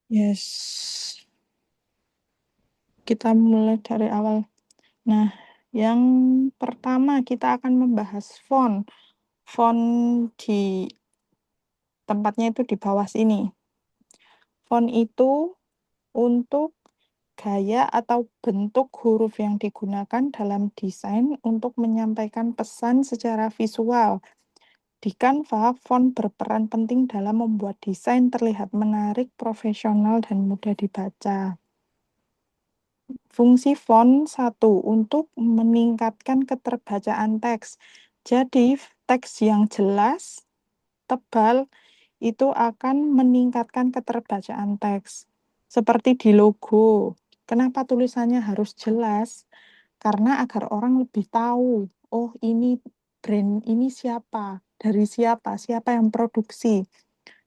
Yes. Kita mulai dari awal. Nah, yang pertama kita akan membahas font. Font di tempatnya itu di bawah sini. Font itu untuk gaya atau bentuk huruf yang digunakan dalam desain untuk menyampaikan pesan secara visual. Di Canva, font berperan penting dalam membuat desain terlihat menarik, profesional, dan mudah dibaca. Fungsi font 1 untuk meningkatkan keterbacaan teks. Jadi, teks yang jelas, tebal, itu akan meningkatkan keterbacaan teks. Seperti di logo. Kenapa tulisannya harus jelas? Karena agar orang lebih tahu, oh ini brand ini siapa, dari siapa, siapa yang produksi.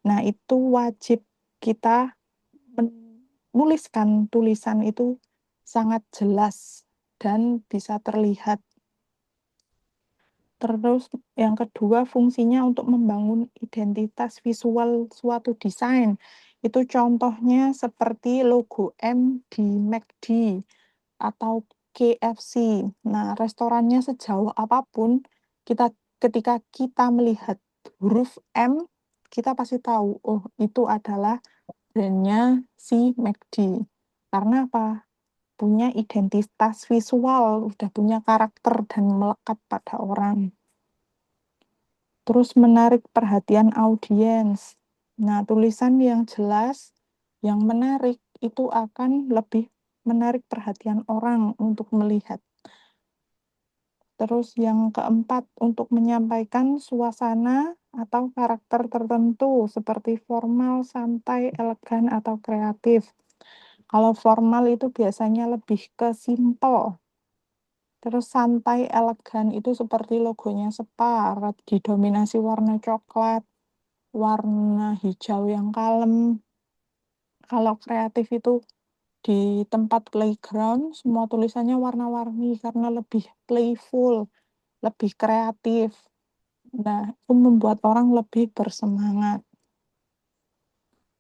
Nah, itu wajib kita menuliskan tulisan itu sangat jelas dan bisa terlihat. Terus yang kedua fungsinya untuk membangun identitas visual suatu desain. Itu contohnya seperti logo M di McD atau KFC. Nah, restorannya sejauh apapun, ketika kita melihat huruf M, kita pasti tahu, oh itu adalah brandnya si McD. Karena apa? Punya identitas visual, udah punya karakter dan melekat pada orang. Terus menarik perhatian audiens. Nah, tulisan yang jelas, yang menarik, itu akan lebih menarik perhatian orang untuk melihat. Terus yang keempat, untuk menyampaikan suasana atau karakter tertentu, seperti formal, santai, elegan, atau kreatif. Kalau formal itu biasanya lebih ke simple. Terus santai, elegan itu seperti logonya Spa, didominasi warna coklat, warna hijau yang kalem. Kalau kreatif itu di tempat playground, semua tulisannya warna-warni karena lebih playful, lebih kreatif. Nah, itu membuat orang lebih bersemangat.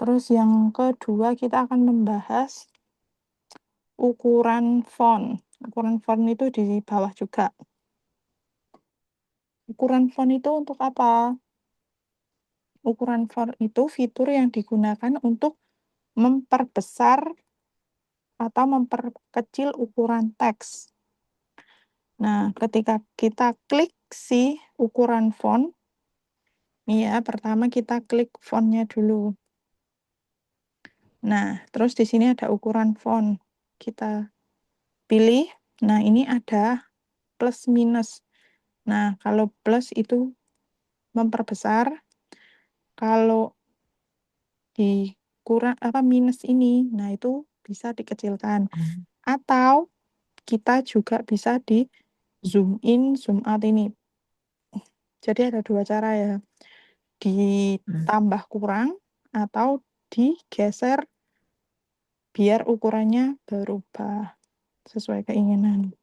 Terus yang kedua kita akan membahas ukuran font. Ukuran font itu di bawah juga. Ukuran font itu untuk apa? Ukuran font itu fitur yang digunakan untuk memperbesar atau memperkecil ukuran teks. Nah, ketika kita klik si ukuran font, nih ya, pertama kita klik fontnya dulu. Nah, terus di sini ada ukuran font. Kita pilih. Nah, ini ada plus minus. Nah, kalau plus itu memperbesar, kalau di kurang apa minus ini, nah itu bisa dikecilkan. Atau kita juga bisa di zoom in, zoom out ini. Jadi ada dua cara ya. Ditambah kurang atau digeser biar ukurannya berubah sesuai keinginan.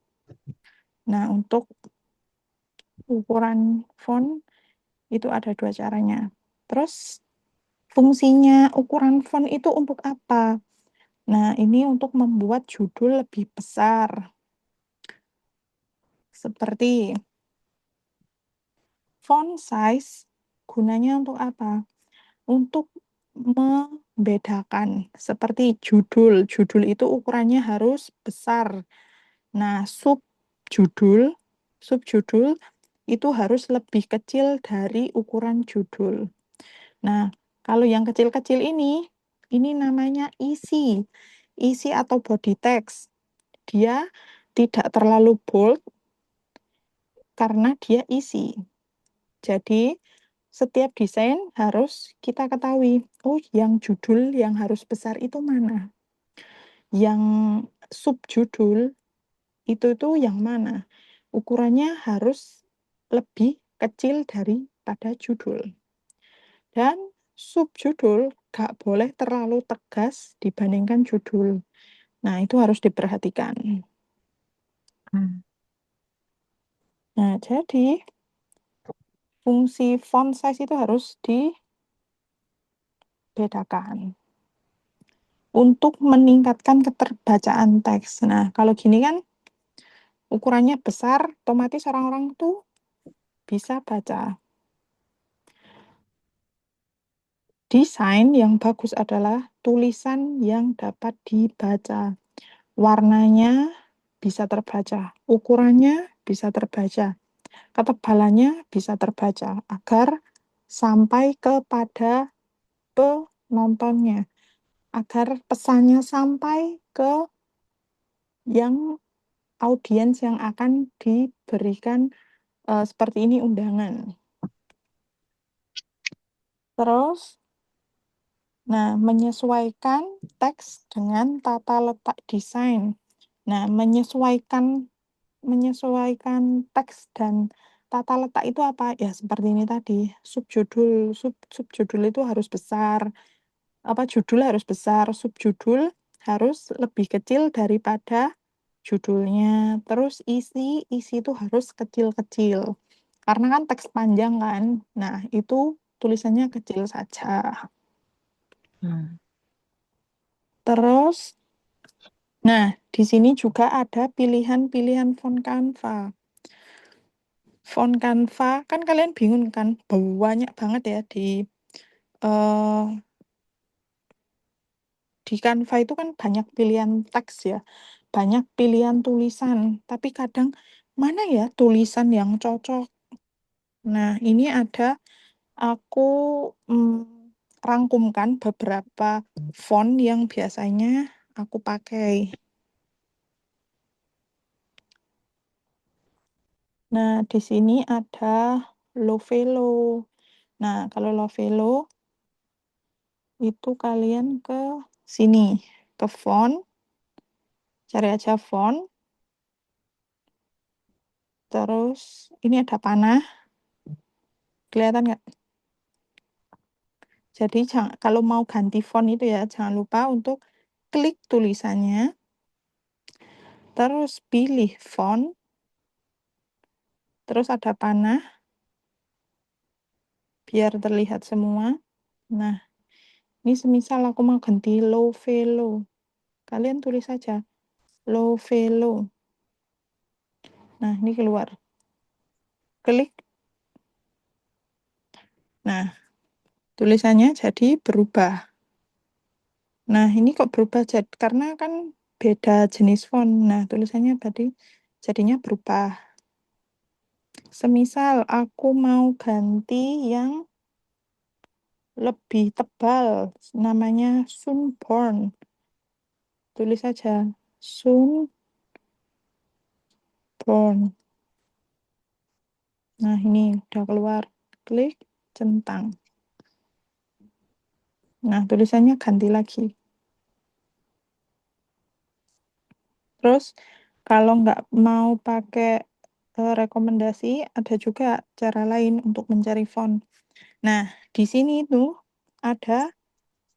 Nah, untuk ukuran font itu ada dua caranya. Terus fungsinya ukuran font itu untuk apa? Nah, ini untuk membuat judul lebih besar. Seperti font size gunanya untuk apa? Untuk membedakan. Seperti judul. Judul itu ukurannya harus besar. Nah, subjudul itu harus lebih kecil dari ukuran judul. Nah, kalau yang kecil-kecil ini namanya isi. Isi atau body text. Dia tidak terlalu bold karena dia isi. Jadi, setiap desain harus kita ketahui, oh yang judul yang harus besar itu mana? Yang subjudul itu yang mana? Ukurannya harus lebih kecil daripada judul. Dan subjudul gak boleh terlalu tegas dibandingkan judul. Nah, itu harus diperhatikan. Nah, jadi fungsi font size itu harus dibedakan. untuk meningkatkan keterbacaan teks. Nah, kalau gini kan ukurannya besar, otomatis orang-orang tuh bisa baca. Desain yang bagus adalah tulisan yang dapat dibaca. Warnanya bisa terbaca, ukurannya bisa terbaca, ketebalannya bisa terbaca, agar sampai kepada penontonnya, agar pesannya sampai ke yang audiens yang akan diberikan seperti ini undangan. Terus, nah, menyesuaikan teks dengan tata letak desain. Nah, menyesuaikan teks dan tata letak itu apa? Ya, seperti ini tadi. Subjudul itu harus besar. Judul harus besar, subjudul harus lebih kecil daripada judulnya. Terus isi itu harus kecil-kecil. Karena kan teks panjang kan. Nah, itu tulisannya kecil saja. Terus, nah, di sini juga ada pilihan-pilihan font Canva. Font Canva, kan kalian bingung kan, banyak banget ya uh, di Canva itu kan banyak pilihan teks ya, banyak pilihan tulisan, tapi kadang mana ya tulisan yang cocok. Nah, ini aku rangkumkan beberapa font yang biasanya aku pakai. Nah, di sini ada Lovelo. Nah, kalau Lovelo itu kalian ke sini, ke font, cari aja font, terus ini ada panah, kelihatan nggak? Jadi kalau mau ganti font itu ya, jangan lupa untuk klik tulisannya, terus pilih font, terus ada panah, biar terlihat semua. Nah, ini semisal aku mau ganti Lovelo, kalian tulis saja Lovelo. Nah, ini keluar. Klik. Nah, tulisannya jadi berubah. Nah, ini kok berubah karena kan beda jenis font. Nah, tulisannya tadi jadinya berubah. Semisal aku mau ganti yang lebih tebal, namanya Sunborn. Tulis saja Sunborn. Nah, ini udah keluar. Klik centang. Nah, tulisannya ganti lagi. Terus, kalau nggak mau pakai rekomendasi, ada juga cara lain untuk mencari font. Nah, di sini itu ada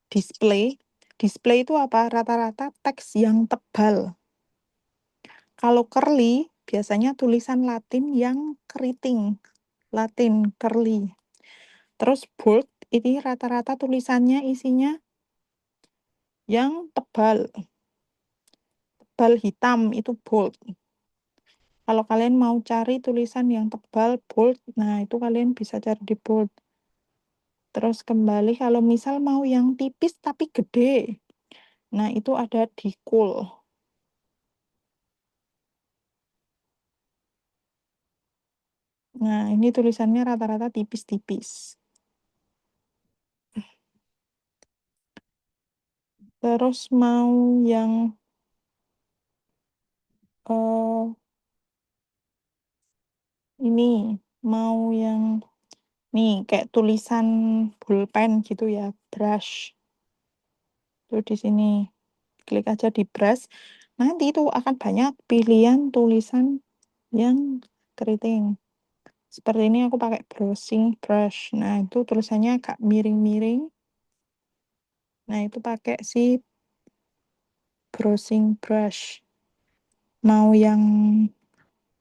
display. Display itu apa? Rata-rata teks yang tebal. Kalau curly, biasanya tulisan Latin yang keriting. Latin, curly. Terus bold, ini rata-rata tulisannya isinya yang tebal. Tebal hitam, itu bold. Kalau kalian mau cari tulisan yang tebal, bold, nah itu kalian bisa cari di bold. Terus kembali, kalau misal mau yang tipis tapi gede, nah itu ada di cool. Nah, ini tulisannya rata-rata tipis-tipis. Terus mau yang ini, mau yang nih kayak tulisan pulpen gitu ya, brush. Tuh di sini klik aja di brush. Nanti itu akan banyak pilihan tulisan yang keriting. Seperti ini aku pakai browsing brush. Nah, itu tulisannya agak miring-miring. Nah, itu pakai si browsing brush. Mau yang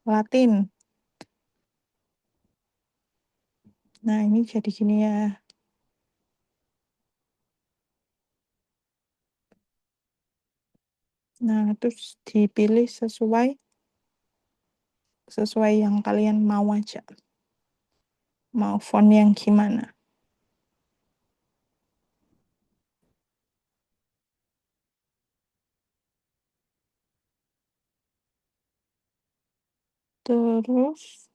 Latin. Nah, ini jadi gini ya. Nah, terus dipilih sesuai yang kalian mau aja. Mau font yang gimana. Terus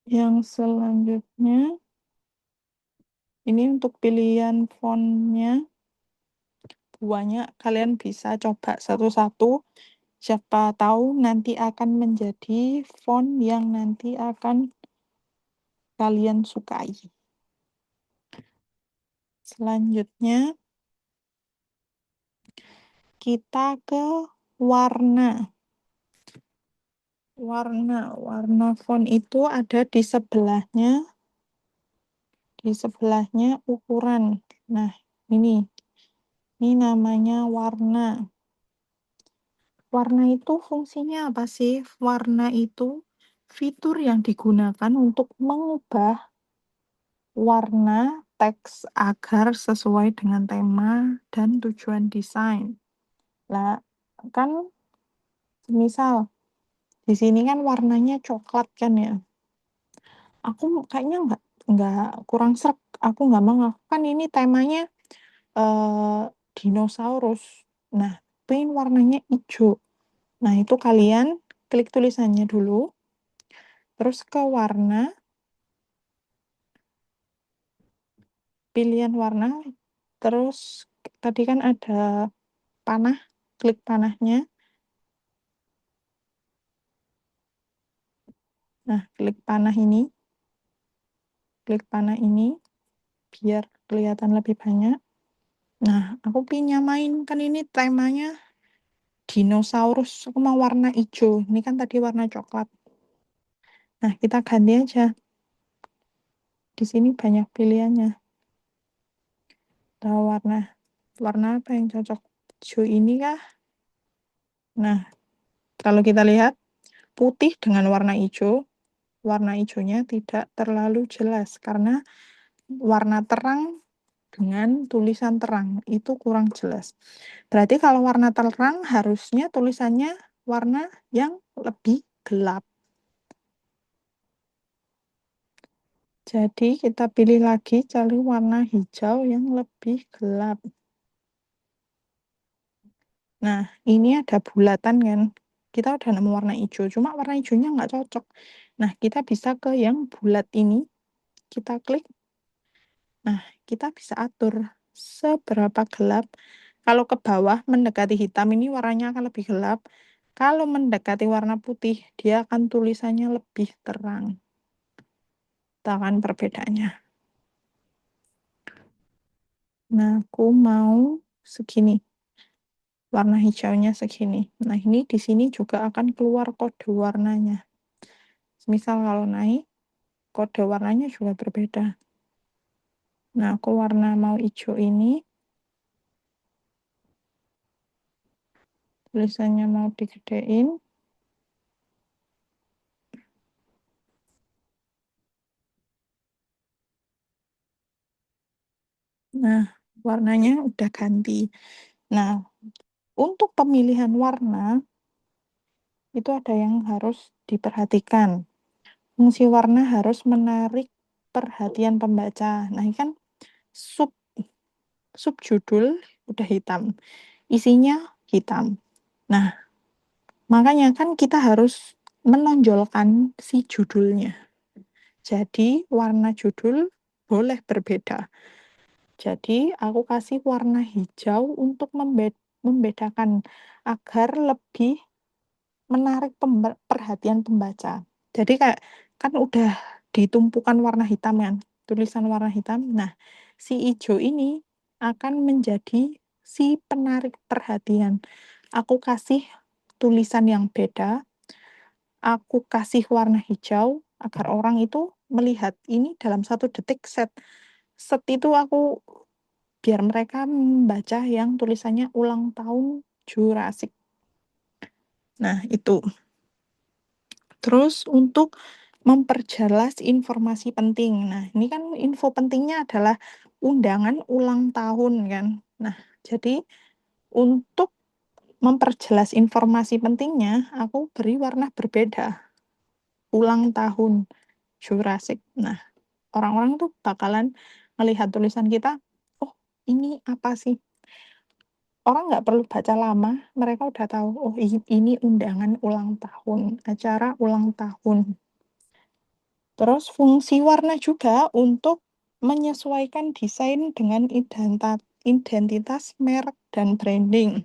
yang selanjutnya ini untuk pilihan fontnya banyak, kalian bisa coba satu-satu. Siapa tahu nanti akan menjadi font yang nanti akan kalian sukai. Selanjutnya kita ke warna. Warna font itu ada di sebelahnya ukuran. Nah, ini namanya warna. Warna itu fungsinya apa sih? Warna itu fitur yang digunakan untuk mengubah warna teks agar sesuai dengan tema dan tujuan desain. Lah, kan misal di sini kan warnanya coklat kan ya. Aku kayaknya nggak kurang srek. Aku nggak mau. Kan ini temanya dinosaurus. Nah, pengen warnanya hijau. Nah, itu kalian klik tulisannya dulu, terus ke warna, pilihan warna, terus tadi kan ada panah, klik panahnya. Nah, klik panah ini biar kelihatan lebih banyak. Nah, aku pengen nyamain, kan ini temanya dinosaurus, aku mau warna hijau. Ini kan tadi warna coklat. Nah, kita ganti aja. Di sini banyak pilihannya. Tahu warna apa yang cocok? Hijau ini kah? Nah, kalau kita lihat putih dengan warna hijaunya tidak terlalu jelas karena warna terang dengan tulisan terang itu kurang jelas. Berarti kalau warna terang harusnya tulisannya warna yang lebih gelap. Jadi kita pilih lagi cari warna hijau yang lebih gelap. Nah, ini ada bulatan kan. Kita udah nemu warna hijau, cuma warna hijaunya nggak cocok. Nah, kita bisa ke yang bulat ini. Kita klik. Nah, kita bisa atur seberapa gelap. Kalau ke bawah mendekati hitam ini warnanya akan lebih gelap. Kalau mendekati warna putih, dia akan tulisannya lebih terang. Tahu kan perbedaannya. Nah, aku mau segini. Warna hijaunya segini. Nah, ini di sini juga akan keluar kode warnanya. Misal kalau naik, kode warnanya juga berbeda. Nah, aku warna mau hijau ini. Tulisannya mau digedein. Nah, warnanya udah ganti. Nah, untuk pemilihan warna, itu ada yang harus diperhatikan. Fungsi warna harus menarik perhatian pembaca. Nah, ini kan sub judul udah hitam. Isinya hitam. Nah, makanya kan kita harus menonjolkan si judulnya. Jadi, warna judul boleh berbeda. Jadi, aku kasih warna hijau untuk membedakan agar lebih menarik perhatian pembaca. Jadi kayak kan udah ditumpukan warna hitam kan, tulisan warna hitam. Nah, si hijau ini akan menjadi si penarik perhatian. Aku kasih tulisan yang beda, aku kasih warna hijau agar orang itu melihat ini dalam 1 detik set. Set itu aku biar mereka membaca yang tulisannya ulang tahun Jurassic. Nah, itu. Terus untuk memperjelas informasi penting. Nah, ini kan info pentingnya adalah undangan ulang tahun kan. Nah, jadi untuk memperjelas informasi pentingnya, aku beri warna berbeda. Ulang tahun Jurassic. Nah, orang-orang tuh bakalan melihat tulisan kita, oh ini apa sih? Orang nggak perlu baca lama, mereka udah tahu, oh ini undangan ulang tahun, acara ulang tahun. Terus fungsi warna juga untuk menyesuaikan desain dengan identitas merek dan branding.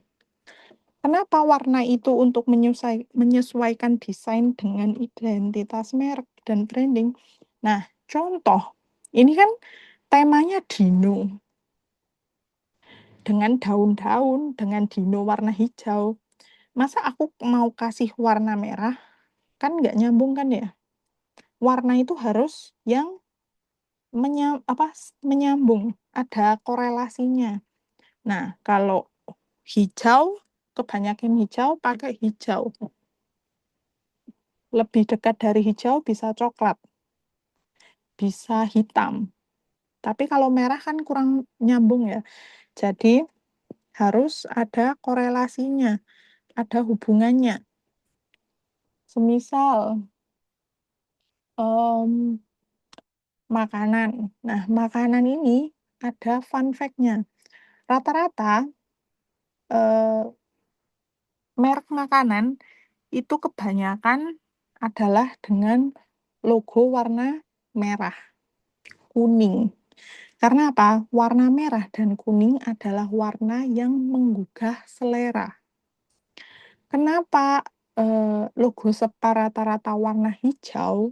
Kenapa warna itu untuk menyesuaikan desain dengan identitas merek dan branding? Nah, contoh, ini kan temanya dino. Dengan daun-daun, dengan dino warna hijau. Masa aku mau kasih warna merah? Kan nggak nyambung kan ya? Warna itu harus yang menyambung, ada korelasinya. Nah, kalau hijau, kebanyakan hijau pakai hijau. Lebih dekat dari hijau bisa coklat, bisa hitam. Tapi kalau merah kan kurang nyambung ya. Jadi harus ada korelasinya, ada hubungannya. Semisal um, makanan. Nah, makanan ini ada fun fact-nya. Rata-rata merek makanan itu kebanyakan adalah dengan logo warna merah, kuning. Karena apa? Warna merah dan kuning adalah warna yang menggugah selera. Kenapa logo Spa rata-rata warna hijau,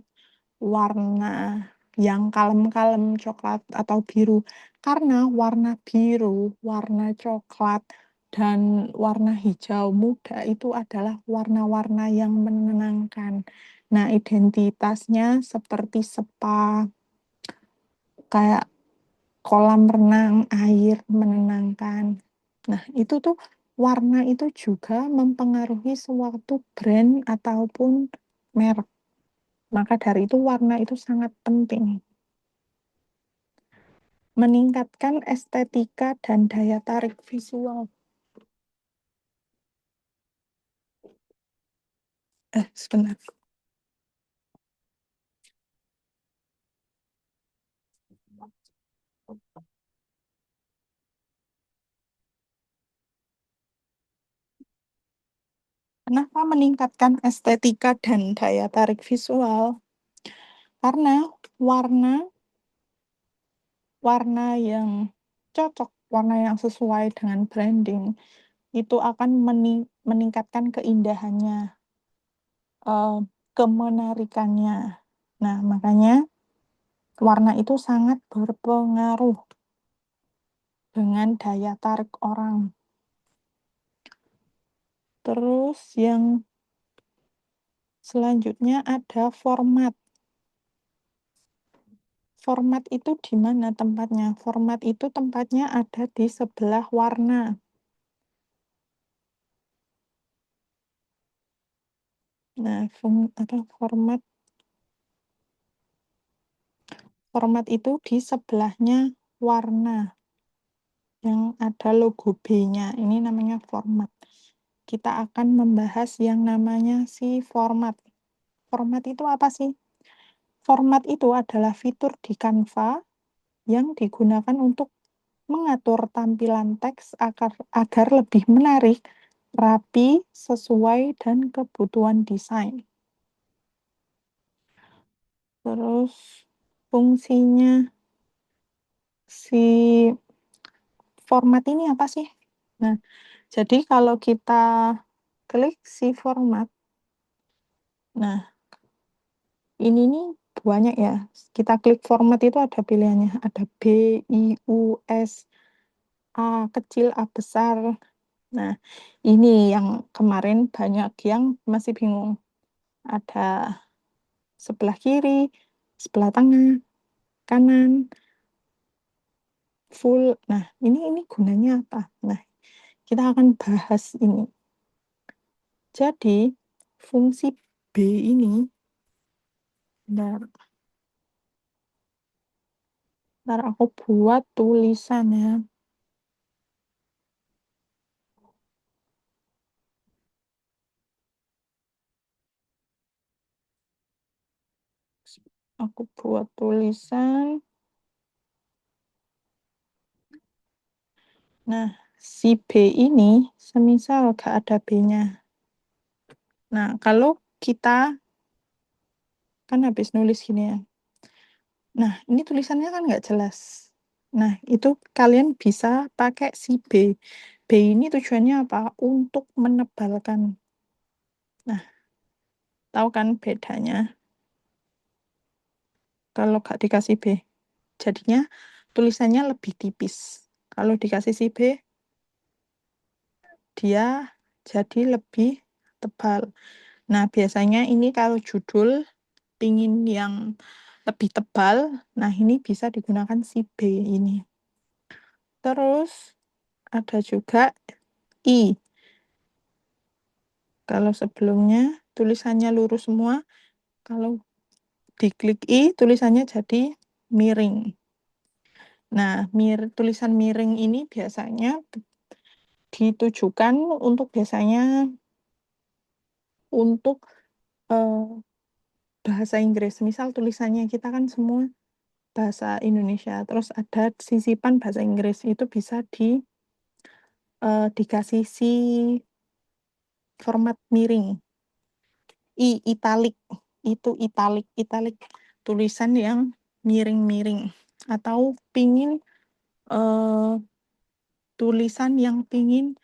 warna yang kalem-kalem, coklat atau biru? Karena warna biru, warna coklat, dan warna hijau muda itu adalah warna-warna yang menenangkan. Nah, identitasnya seperti spa, kayak kolam renang, air menenangkan. Nah, itu tuh warna itu juga mempengaruhi suatu brand ataupun merek. Maka dari itu warna itu sangat penting. Meningkatkan estetika dan daya tarik visual. Sebentar. Kenapa meningkatkan estetika dan daya tarik visual? Karena warna warna yang cocok, warna yang sesuai dengan branding itu akan meningkatkan keindahannya, eee, kemenarikannya. Nah, makanya warna itu sangat berpengaruh dengan daya tarik orang. Terus yang selanjutnya ada format. Format itu di mana tempatnya? Format itu tempatnya ada di sebelah warna. Nah, format format itu di sebelahnya warna yang ada logo B-nya. Ini namanya format. Kita akan membahas yang namanya si format. Format itu apa sih? Format itu adalah fitur di Canva yang digunakan untuk mengatur tampilan teks agar lebih menarik, rapi, sesuai, dan kebutuhan desain. Terus fungsinya si format ini apa sih? Nah, jadi kalau kita klik si format, nah ini nih banyak ya. Kita klik format itu ada pilihannya, ada B, I, U, S, A kecil, A besar. Nah, ini yang kemarin banyak yang masih bingung. Ada sebelah kiri, sebelah tengah, kanan, full. Nah, ini gunanya apa? Nah, kita akan bahas ini. Jadi, fungsi B ini Bentar, ntar aku buat tulisan ya. Aku buat tulisan. Nah, si B ini semisal gak ada B-nya. Nah, kalau kita kan habis nulis gini ya. Nah, ini tulisannya kan nggak jelas. Nah, itu kalian bisa pakai si B. B ini tujuannya apa? Untuk menebalkan. Nah, tahu kan bedanya kalau nggak dikasih B. Jadinya tulisannya lebih tipis. Kalau dikasih si B, dia jadi lebih tebal. Nah, biasanya ini kalau judul pingin yang lebih tebal, nah ini bisa digunakan si B ini. Terus ada juga I. Kalau sebelumnya tulisannya lurus semua, kalau diklik I tulisannya jadi miring. Nah, tulisan miring ini biasanya ditujukan untuk biasanya untuk bahasa Inggris. Misal tulisannya kita kan semua bahasa Indonesia, terus ada sisipan bahasa Inggris itu bisa dikasih si format miring. Italik itu italik tulisan yang miring-miring atau pingin eh, tulisan yang pingin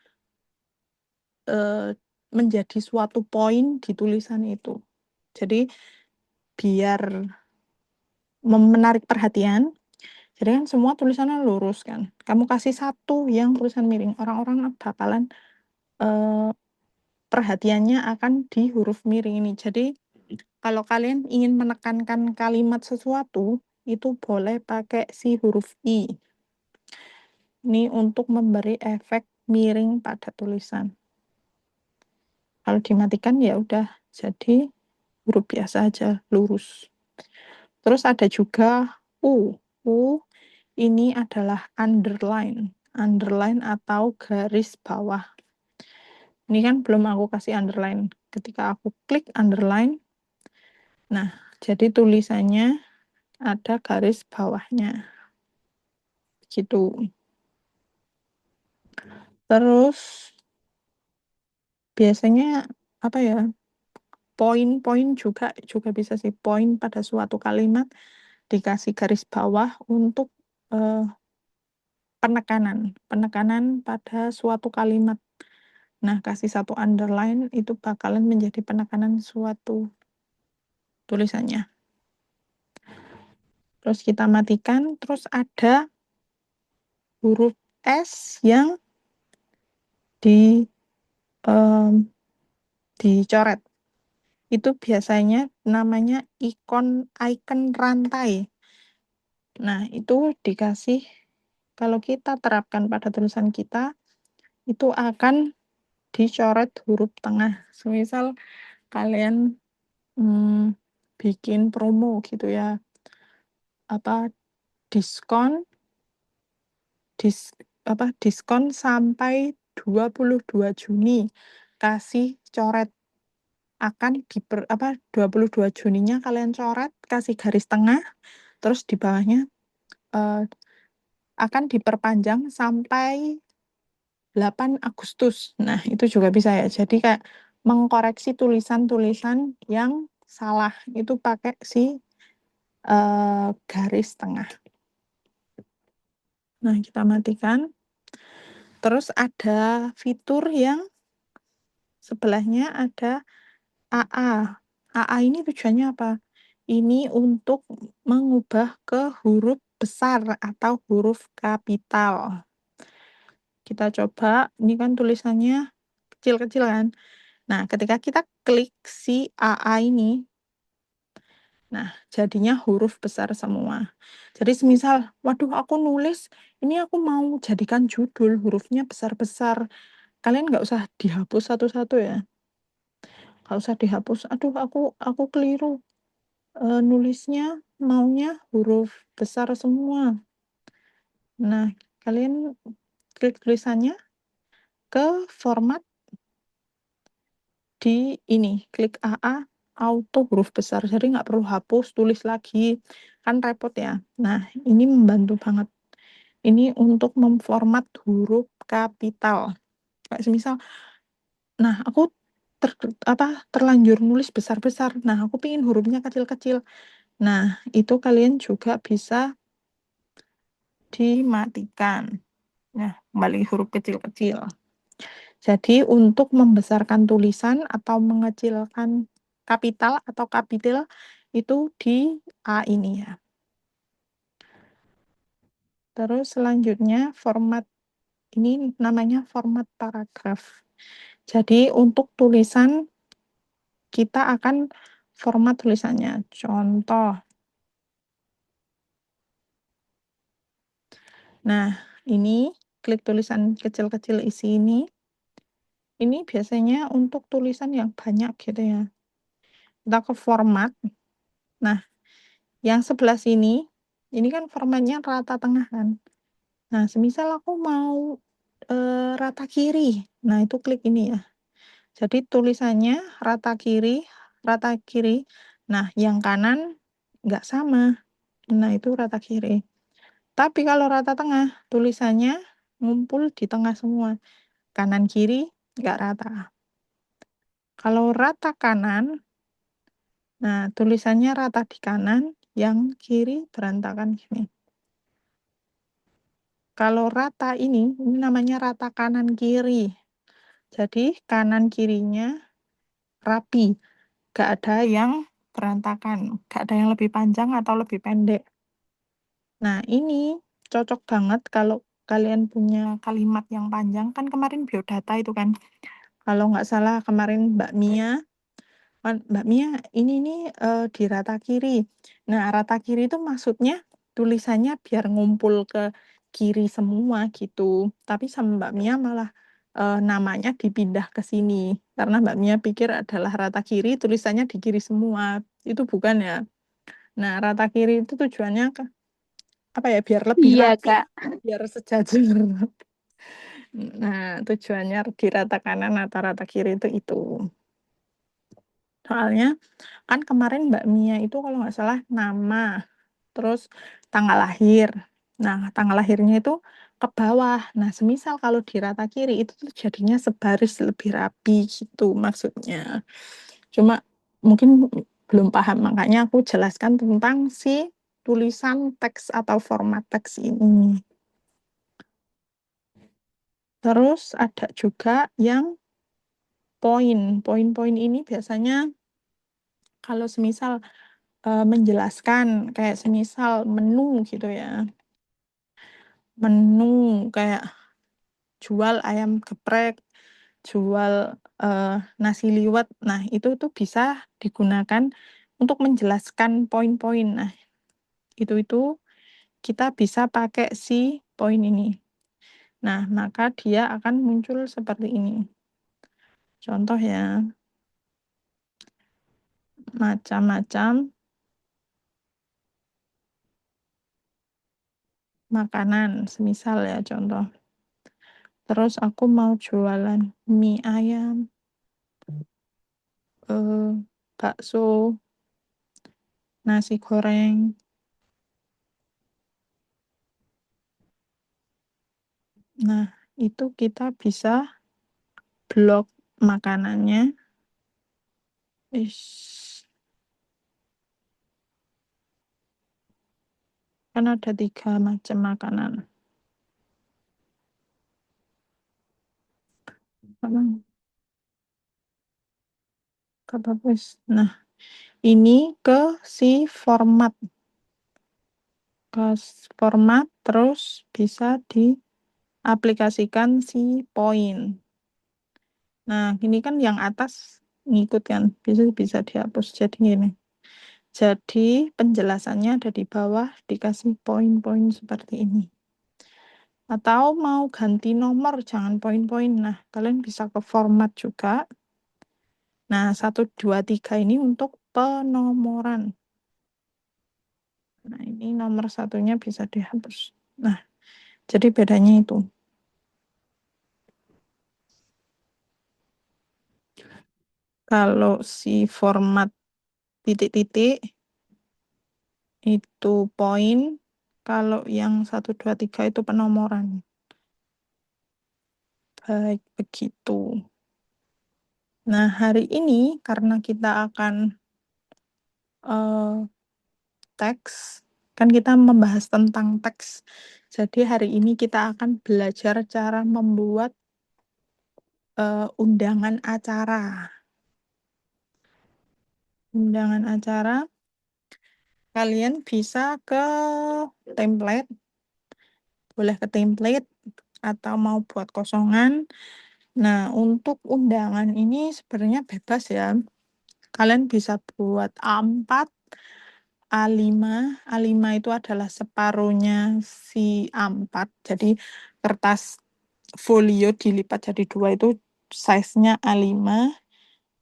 eh, menjadi suatu poin di tulisan itu. Jadi biar menarik perhatian. Jadi kan semua tulisannya lurus kan. Kamu kasih satu yang tulisan miring, orang-orang bakalan eh, perhatiannya akan di huruf miring ini. Jadi kalau kalian ingin menekankan kalimat sesuatu, itu boleh pakai si huruf I. Ini untuk memberi efek miring pada tulisan. Kalau dimatikan ya udah jadi huruf biasa aja, lurus. Terus ada juga U. U ini adalah underline. Underline atau garis bawah. Ini kan belum aku kasih underline. Ketika aku klik underline, nah jadi tulisannya ada garis bawahnya. Gitu. Terus biasanya apa ya? Poin-poin juga bisa sih, poin pada suatu kalimat dikasih garis bawah untuk eh, penekanan pada suatu kalimat. Nah, kasih satu underline itu bakalan menjadi penekanan suatu tulisannya. Terus kita matikan, terus ada huruf S yang di dicoret. Itu biasanya namanya icon rantai. Nah, itu dikasih kalau kita terapkan pada tulisan kita, itu akan dicoret huruf tengah. Semisal kalian bikin promo gitu ya, apa diskon diskon sampai 22 Juni kasih coret akan 22 Juninya kalian coret kasih garis tengah terus di bawahnya akan diperpanjang sampai 8 Agustus. Nah, itu juga bisa ya. Jadi kayak mengkoreksi tulisan-tulisan yang salah itu pakai si garis tengah. Nah, kita matikan. Terus ada fitur yang sebelahnya ada AA. AA ini tujuannya apa? Ini untuk mengubah ke huruf besar atau huruf kapital. Kita coba, ini kan tulisannya kecil-kecil kan. Nah, ketika kita klik si AA ini, nah jadinya huruf besar semua. Jadi semisal, waduh aku nulis, ini aku mau jadikan judul, hurufnya besar-besar. Kalian nggak usah dihapus satu-satu ya. Nggak usah dihapus, aduh aku keliru. nulisnya maunya huruf besar semua. Nah, kalian klik tulisannya ke format di ini, klik AA auto huruf besar. Jadi nggak perlu hapus, tulis lagi, kan repot ya. Nah, ini membantu banget. Ini untuk memformat huruf kapital. Kayak semisal, nah aku terlanjur nulis besar-besar. Nah, aku pingin hurufnya kecil-kecil. Nah, itu kalian juga bisa dimatikan. Nah, kembali huruf kecil-kecil. Jadi untuk membesarkan tulisan atau mengecilkan kapital atau kapital itu di A ini ya. Terus selanjutnya format ini namanya format paragraf. Jadi untuk tulisan kita akan format tulisannya. Contoh. Nah, ini klik tulisan kecil-kecil isi ini. Ini biasanya untuk tulisan yang banyak gitu ya. Kita ke format. Nah, yang sebelah sini, ini kan formatnya rata tengah kan. Nah, semisal aku mau rata kiri. Nah, itu klik ini ya. Jadi tulisannya rata kiri, rata kiri. Nah, yang kanan nggak sama. Nah, itu rata kiri. Tapi kalau rata tengah, tulisannya ngumpul di tengah semua. Kanan kiri nggak rata. Kalau rata kanan, nah tulisannya rata di kanan, yang kiri berantakan gini. Kalau rata ini namanya rata kanan kiri. Jadi kanan kirinya rapi. Gak ada yang berantakan. Gak ada yang lebih panjang atau lebih pendek. Nah ini cocok banget kalau kalian punya kalimat yang panjang. Kan kemarin biodata itu kan. Kalau nggak salah kemarin Mbak Mia ini nih di rata kiri. Nah rata kiri itu maksudnya tulisannya biar ngumpul ke kiri semua gitu. Tapi sama Mbak Mia malah namanya dipindah ke sini. Karena Mbak Mia pikir adalah rata kiri, tulisannya di kiri semua. Itu bukan ya. Nah rata kiri itu tujuannya apa ya, biar lebih Iya, rapi, Kak. biar sejajar. Nah tujuannya di rata kanan atau rata kiri itu. Soalnya kan kemarin Mbak Mia itu kalau nggak salah nama, terus tanggal lahir. Nah, tanggal lahirnya itu ke bawah. Nah, semisal kalau di rata kiri itu tuh jadinya sebaris lebih rapi gitu maksudnya. Cuma mungkin belum paham, makanya aku jelaskan tentang si tulisan teks atau format teks ini. Terus ada juga yang poin. Poin-poin ini biasanya kalau semisal menjelaskan kayak semisal menu gitu ya. Menu kayak jual ayam geprek, jual nasi liwet. Nah, itu tuh bisa digunakan untuk menjelaskan poin-poin. Nah, itu kita bisa pakai si poin ini. Nah, maka dia akan muncul seperti ini. Contoh ya, macam-macam makanan, semisal ya contoh. Terus aku mau jualan mie ayam, bakso, nasi goreng. Nah, itu kita bisa blok makanannya. Kan ada 3 macam makanan. Nah, ini ke si format. Ke format terus bisa diaplikasikan si poin. Nah, ini kan yang atas ngikut kan, bisa dihapus jadi gini. Jadi penjelasannya ada di bawah, dikasih poin-poin seperti ini. Atau mau ganti nomor, jangan poin-poin. Nah, kalian bisa ke format juga. Nah, 1, 2, 3 ini untuk penomoran. Nah, ini nomor satunya bisa dihapus. Nah, jadi bedanya itu. Kalau si format titik-titik itu poin, kalau yang 1, 2, 3 itu penomoran. Baik, begitu. Nah, hari ini karena kita akan teks, kan kita membahas tentang teks. Jadi hari ini kita akan belajar cara membuat undangan acara. Undangan acara, kalian bisa ke template, boleh ke template atau mau buat kosongan. Nah, untuk undangan ini sebenarnya bebas ya. Kalian bisa buat A4, A5. A5 itu adalah separuhnya si A4. Jadi kertas folio dilipat jadi 2 itu size-nya A5.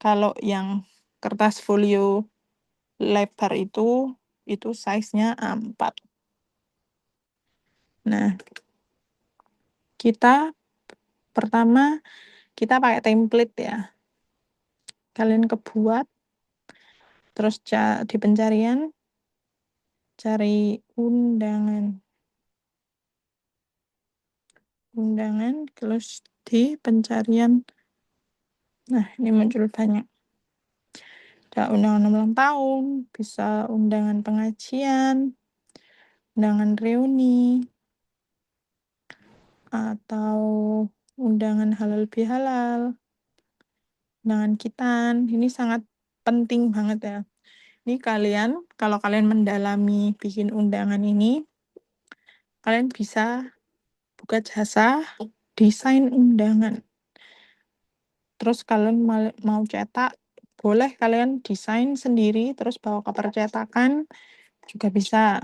Kalau yang kertas folio lebar itu size-nya A4. Nah, kita pertama kita pakai template ya. Kalian kebuat, terus di pencarian cari undangan. Undangan, terus di pencarian. Nah, ini muncul banyak. Ada undangan ulang tahun, bisa undangan pengajian, undangan reuni, atau undangan halal bihalal, undangan kitan. Ini sangat penting banget ya. Ini kalian, kalau kalian mendalami bikin undangan ini, kalian bisa buka jasa desain undangan. Terus kalian mau cetak, boleh kalian desain sendiri, terus bawa ke percetakan, juga bisa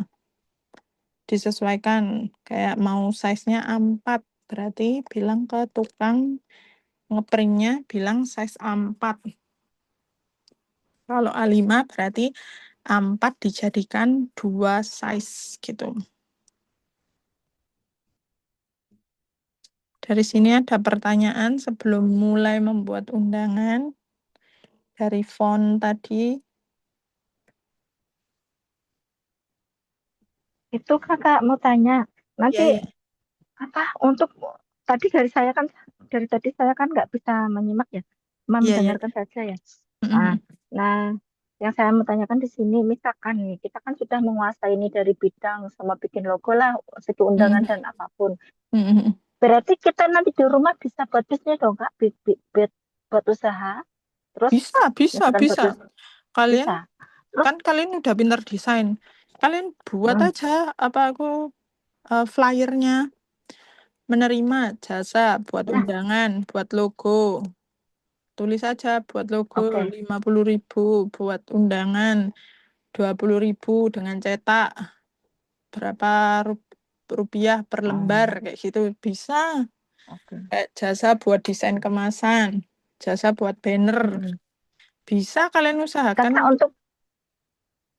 disesuaikan. Kayak mau size-nya A4, berarti bilang ke tukang ngeprintnya, bilang size A4. Kalau A5 berarti A4 dijadikan 2 size gitu. Dari sini ada pertanyaan sebelum mulai membuat undangan. Dari font tadi. Itu kakak mau tanya, nanti Ya, ya. apa untuk tadi dari tadi saya kan nggak bisa menyimak ya, cuma Iya, ya. mendengarkan saja ya. Nah, nah, yang saya mau tanyakan di sini, misalkan nih kita kan sudah menguasai ini dari bidang sama bikin logo lah, segi undangan dan apapun. Berarti kita nanti di rumah bisa buat bisnis dong kak, buat usaha. Terus Bisa, bisa, misalkan buat bisa. Kalian bisa. Terus, kan kalian udah pinter desain. Kalian buat hmm, aja flyernya, menerima jasa buat nah, undangan, buat logo. Tulis aja buat logo oke. 50.000, buat undangan 20.000 dengan cetak berapa rupiah per lembar Oh, kayak gitu bisa. oke. Kayak jasa buat desain kemasan, jasa buat banner. Hmm. Bisa kalian usahakan Kakak untuk untuk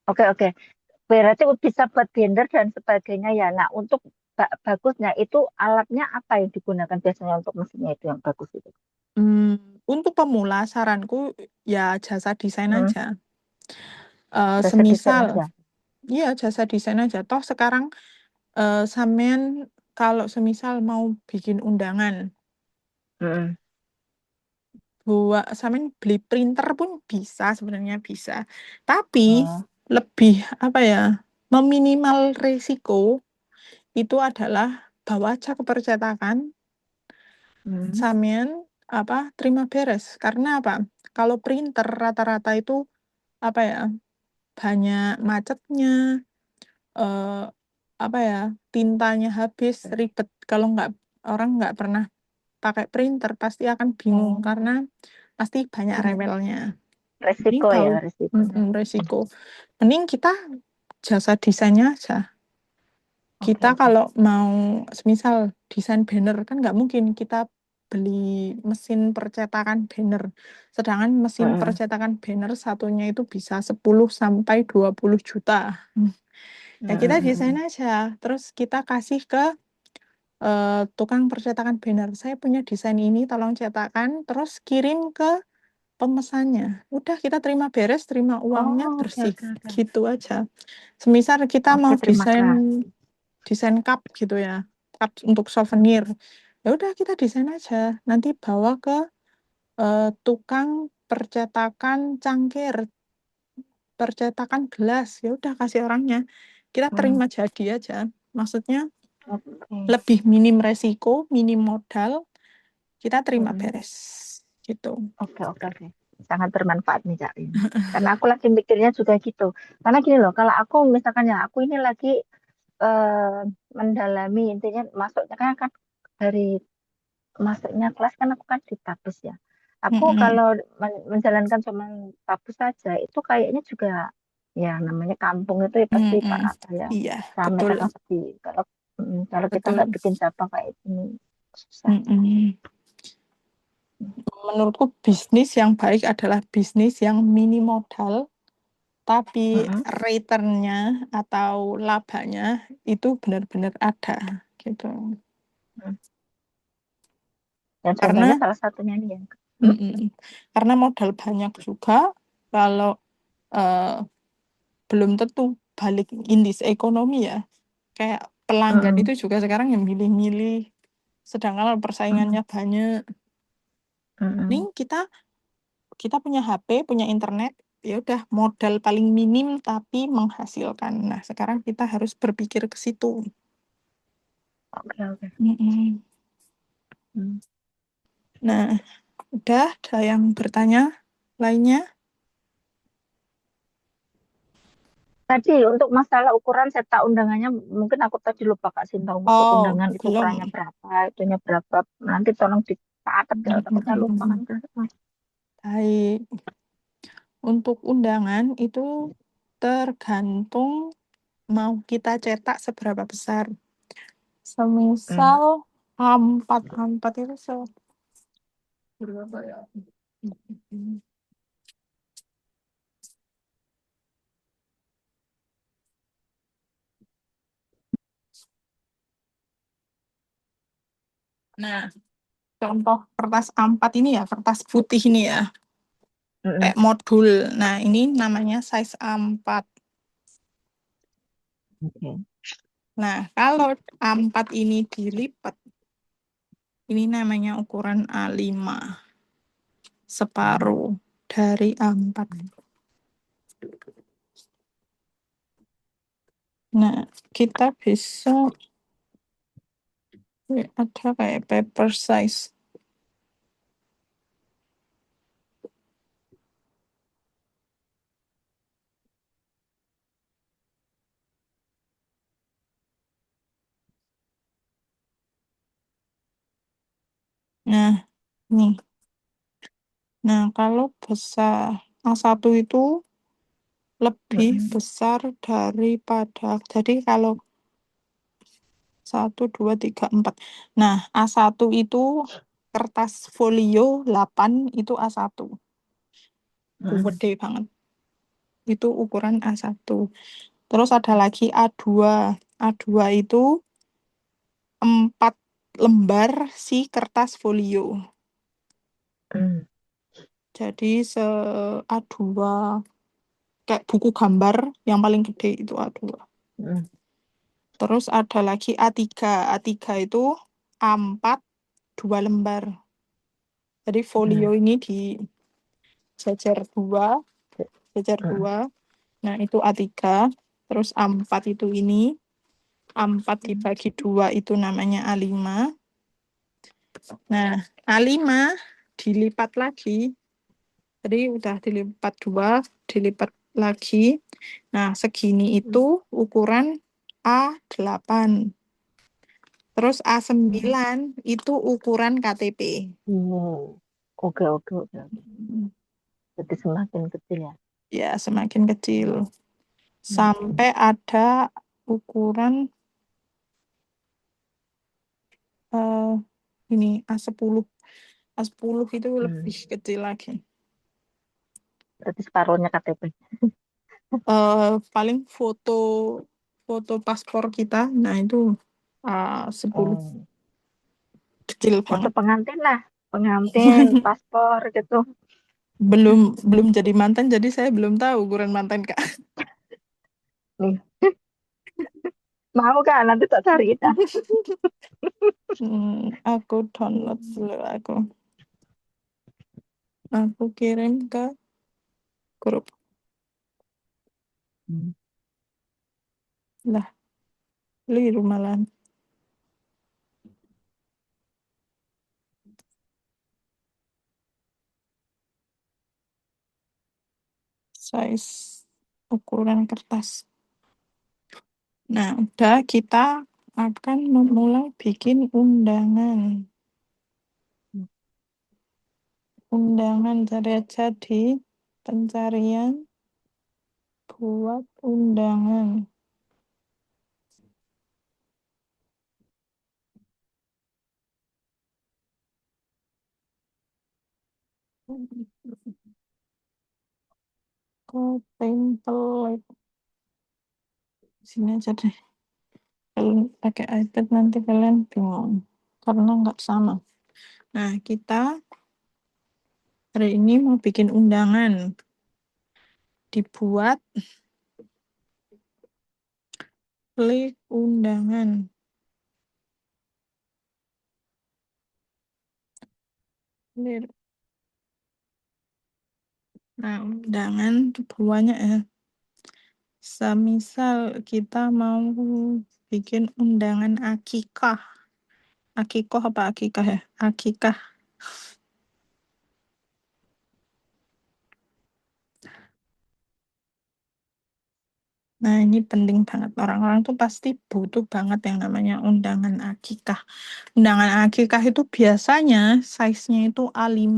oke oke. Berarti bisa buat blender dan sebagainya ya. Nah, untuk bagusnya itu alatnya apa yang digunakan biasanya untuk mesinnya itu yang bagus itu? untuk pemula saranku ya jasa desain Hmm, aja. jasa desain Semisal, aja. iya jasa desain aja. Toh sekarang sampean kalau semisal mau bikin undangan, Hmm. buat sampean beli printer pun bisa sebenarnya bisa. Tapi Oh, lebih apa ya, meminimal risiko itu adalah bawa aja ke percetakan, hmm, sampean terima beres. Karena apa? Kalau printer rata-rata itu apa ya, banyak macetnya, eh, apa ya, tintanya habis, ribet. Kalau orang nggak pernah pakai printer pasti akan bingung oh, karena pasti banyak rewelnya. Mending resiko tahu ya resikonya. resiko. Mending kita jasa desainnya aja. Oke Kita oke. kalau mau semisal desain banner kan nggak mungkin kita beli mesin percetakan banner. Sedangkan mesin Hmm, percetakan banner satunya itu bisa 10 sampai 20 juta. Ya kita desain Mm-mm. aja, terus kita kasih ke tukang percetakan banner. Saya punya desain ini, tolong cetakan, terus kirim ke pemesannya. Udah kita terima beres, terima uangnya, Oh, oke bersih. oke oke. Gitu aja. Semisal kita Oke, mau terima desain kasih. desain cup gitu ya, cup untuk souvenir. Ya udah kita desain aja. Nanti bawa ke tukang percetakan cangkir, percetakan gelas. Ya udah kasih orangnya. Kita Hmm, terima jadi aja. Maksudnya oke. lebih minim resiko, minim modal, kita terima Mm-mm. beres. Gitu. Oke, oke, oke. Sangat bermanfaat nih, Kak, ini. Karena aku lagi mikirnya juga gitu. Karena gini loh, kalau aku misalkan ya, aku ini lagi eh, mendalami intinya masuknya kan dari masuknya kelas kan aku kan di Tapus ya. Aku Mm-mm. kalau menjalankan cuma Tapus saja itu kayaknya juga ya namanya kampung itu ya pasti Mm-mm. apa ya Iya, rame betul, kadang sepi. Kalau kalau kita nggak betul. bikin cabang kayak ini susah. Mm-mm. Menurutku bisnis yang baik adalah bisnis yang minim modal, tapi Mm-mm. returnnya atau labanya itu benar-benar ada, gitu. Mm. Dan contohnya Karena, salah satunya nih ya. Mm. mm-mm. Karena modal banyak juga, kalau eh, belum tentu balik indis ekonomi ya. Kayak pelanggan Mm-mm. itu juga sekarang yang milih-milih, sedangkan kalau persaingannya Mm-mm. banyak. Nih Mm-mm. kita kita punya HP, punya internet, ya udah modal paling minim tapi menghasilkan. Nah, sekarang kita harus berpikir ke situ. Oke oke. Mm-mm. Mm. Nah, udah ada yang bertanya lainnya? Tadi untuk masalah ukuran cetak undangannya mungkin aku tadi lupa Kak Sinta untuk Oh, undangan itu ukurannya belum. berapa, itunya berapa. Nanti tolong dicatat ya, takutnya lupa kan. Mm-mm. Baik, untuk undangan itu tergantung mau kita cetak seberapa besar. Hmm. Semisal A4 itu berapa ya? Nah, contoh kertas A4 ini ya, kertas putih ini ya, Mm-mm. kayak modul. Nah, ini namanya size A4. Oke. Nah, kalau A4 ini dilipat, ini namanya ukuran A5, Hmm. separuh dari A4. Nah, kita bisa ada kayak paper size. Nah, nih. Nah, kalau besar A1 itu lebih Mm-mm. besar daripada, jadi kalau 1, 2, 3, 4. Nah, A1 itu kertas folio 8 itu A1. Mm-mm. Gede banget. Itu ukuran A1. Terus ada lagi A2. A2 itu 4 lembar si kertas folio. Mm. Jadi se A2 kayak buku gambar yang paling gede itu A2. Mm. Terus ada lagi A3. A3 itu A4 2 lembar. Jadi folio Mm. ini dijejer dua, jejer Mm. dua. Nah, itu A3. Terus A4 itu ini. A4 dibagi 2 itu namanya A5. Nah, A5 dilipat lagi. Jadi udah dilipat 2, dilipat lagi. Nah, segini Mm. itu ukuran A8. Terus Mm. A9 itu ukuran KTP. Oh. Oke oke oke oke. Jadi semakin kecil ya. Ya, semakin kecil. Mm. Sampai ada ukuran eh, ini A10. A10 itu Mm. lebih kecil lagi. Berarti separuhnya KTP. Paling foto foto paspor kita, nah itu 10, Oh, kecil foto banget. pengantin lah, pengantin, paspor gitu. Belum belum jadi mantan, jadi saya belum tahu ukuran mantan Kak. Nih, mau kan nanti tak cari dah. Aku download dulu, aku kirim ke grup. Hmm. Lah, keliru malah. Size ukuran kertas. Nah, udah kita akan memulai bikin undangan. Undangan cari aja di pencarian buat undangan. Ke template. Sini aja deh. Kalau pakai iPad nanti kalian bingung. Karena nggak sama. Nah, kita hari ini mau bikin undangan. Dibuat klik undangan. Nah, undangan itu banyak ya. Semisal kita mau bikin undangan akikah. Akikoh apa akikah ya? Akikah. Nah, ini penting banget. Orang-orang tuh pasti butuh banget yang namanya undangan akikah. Undangan akikah itu biasanya size-nya itu A5.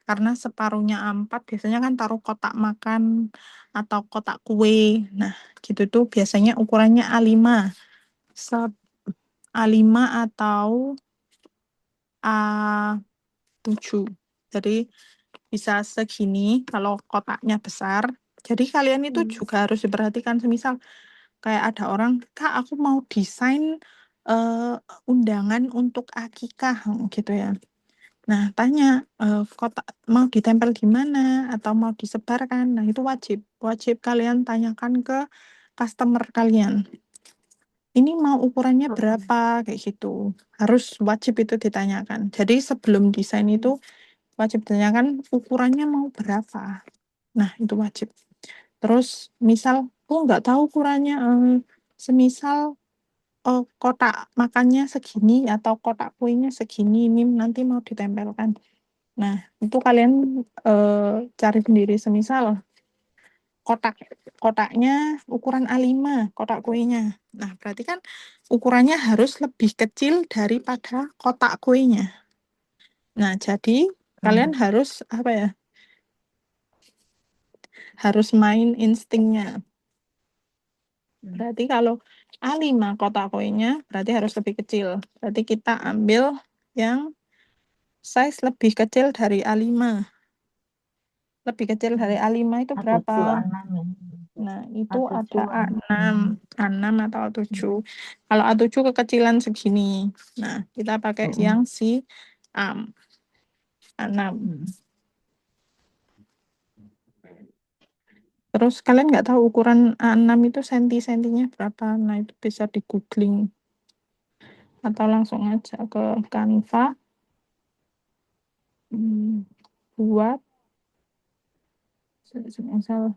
Karena separuhnya A4 biasanya kan taruh kotak makan atau kotak kue. Nah, gitu tuh biasanya ukurannya A5. A5 atau A7. Jadi bisa segini kalau kotaknya besar. Jadi kalian itu Hmm. juga harus diperhatikan semisal kayak ada orang, Kak, aku mau desain undangan untuk akikah gitu ya. Nah, tanya kotak mau ditempel di mana atau mau disebarkan. Nah, itu wajib. Wajib kalian tanyakan ke customer kalian. Ini mau ukurannya Hmm. berapa kayak gitu. Harus wajib itu ditanyakan. Jadi sebelum desain itu wajib ditanyakan ukurannya mau berapa. Nah, itu wajib. Terus misal, oh nggak tahu ukurannya, semisal kotak makannya segini atau kotak kuenya segini, ini nanti mau ditempelkan. Nah, itu kalian cari sendiri. Semisal kotak kotaknya ukuran A5, kotak kuenya. Nah, berarti kan ukurannya harus lebih kecil daripada kotak kuenya. Nah, jadi kalian Hmm. harus apa ya? Harus main instingnya. Hmm. Berarti kalau A5 kotak koinnya berarti harus lebih kecil. Berarti kita ambil yang size lebih kecil dari A5. Lebih kecil dari Hmm. A5 itu berapa? A7, A6 ya. Nah, itu ada A7, A6. A6 atau A7. Hmm. Kalau A7 kekecilan segini. Nah, kita pakai Hmm. yang si A6. Hmm. Terus kalian nggak tahu ukuran A6 itu senti-sentinya berapa? Nah, itu bisa di googling atau langsung aja ke Canva. Buat misal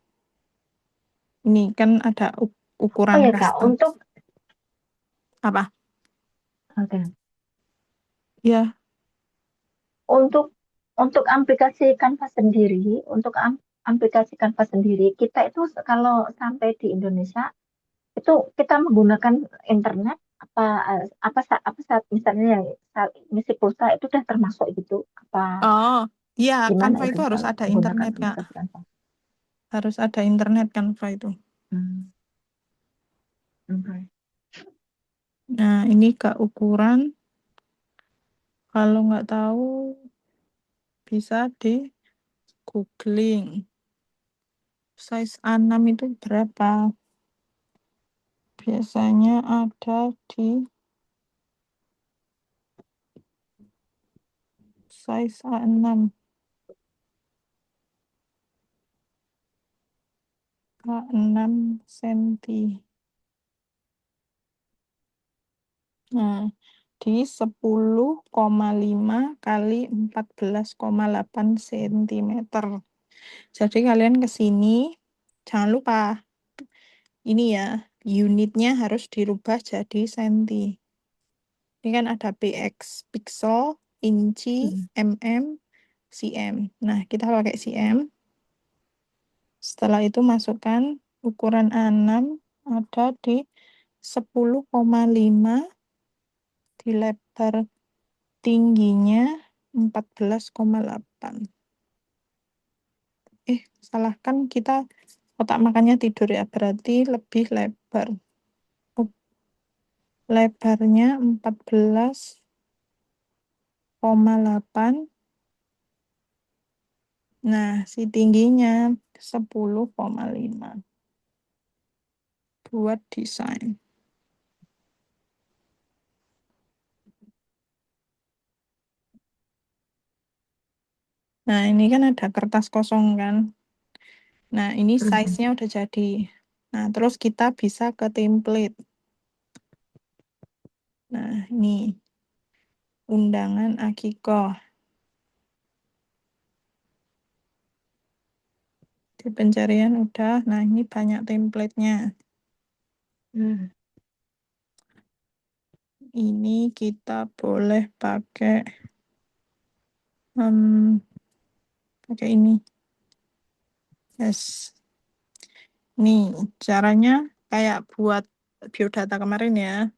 ini kan ada Oh ukuran ya Kak, custom. Apa? oke. Ya, Untuk aplikasi Canva sendiri, aplikasi Canva sendiri, kita itu kalau sampai di Indonesia itu kita menggunakan internet apa apa saat misalnya ya, saat ngisi pulsa itu udah termasuk gitu apa oh, ya, gimana Canva itu itu harus kalau ada menggunakan internet, Kak. aplikasi Canva? Harus ada internet Canva itu. Hmm, oke. Nah, ini Kak ukuran. Kalau nggak tahu, bisa di googling. Size A6 itu berapa? Biasanya ada di size A6. A6 cm. Nah, di 10,5 kali 14,8 cm. Jadi kalian ke sini, jangan lupa, ini ya, unitnya harus dirubah jadi senti. Ini kan ada px, pixel, inci, Hmm. mm, cm. Nah, kita pakai cm. Setelah itu masukkan ukuran A6 ada di 10,5, di lebar tingginya 14,8. Salah kan kita kotak makannya tidur ya, berarti lebih lebar. Oh, lebarnya 14,8. Nah, si tingginya 10,5 buat desain. Nah, ini kan ada kertas kosong kan. Nah, ini size-nya udah jadi. Nah, terus kita bisa ke template. Nah, ini undangan akikoh. Di pencarian udah. Nah, ini banyak template-nya. Ini kita boleh pakai ini. Yes. Nih, caranya kayak buat biodata kemarin ya.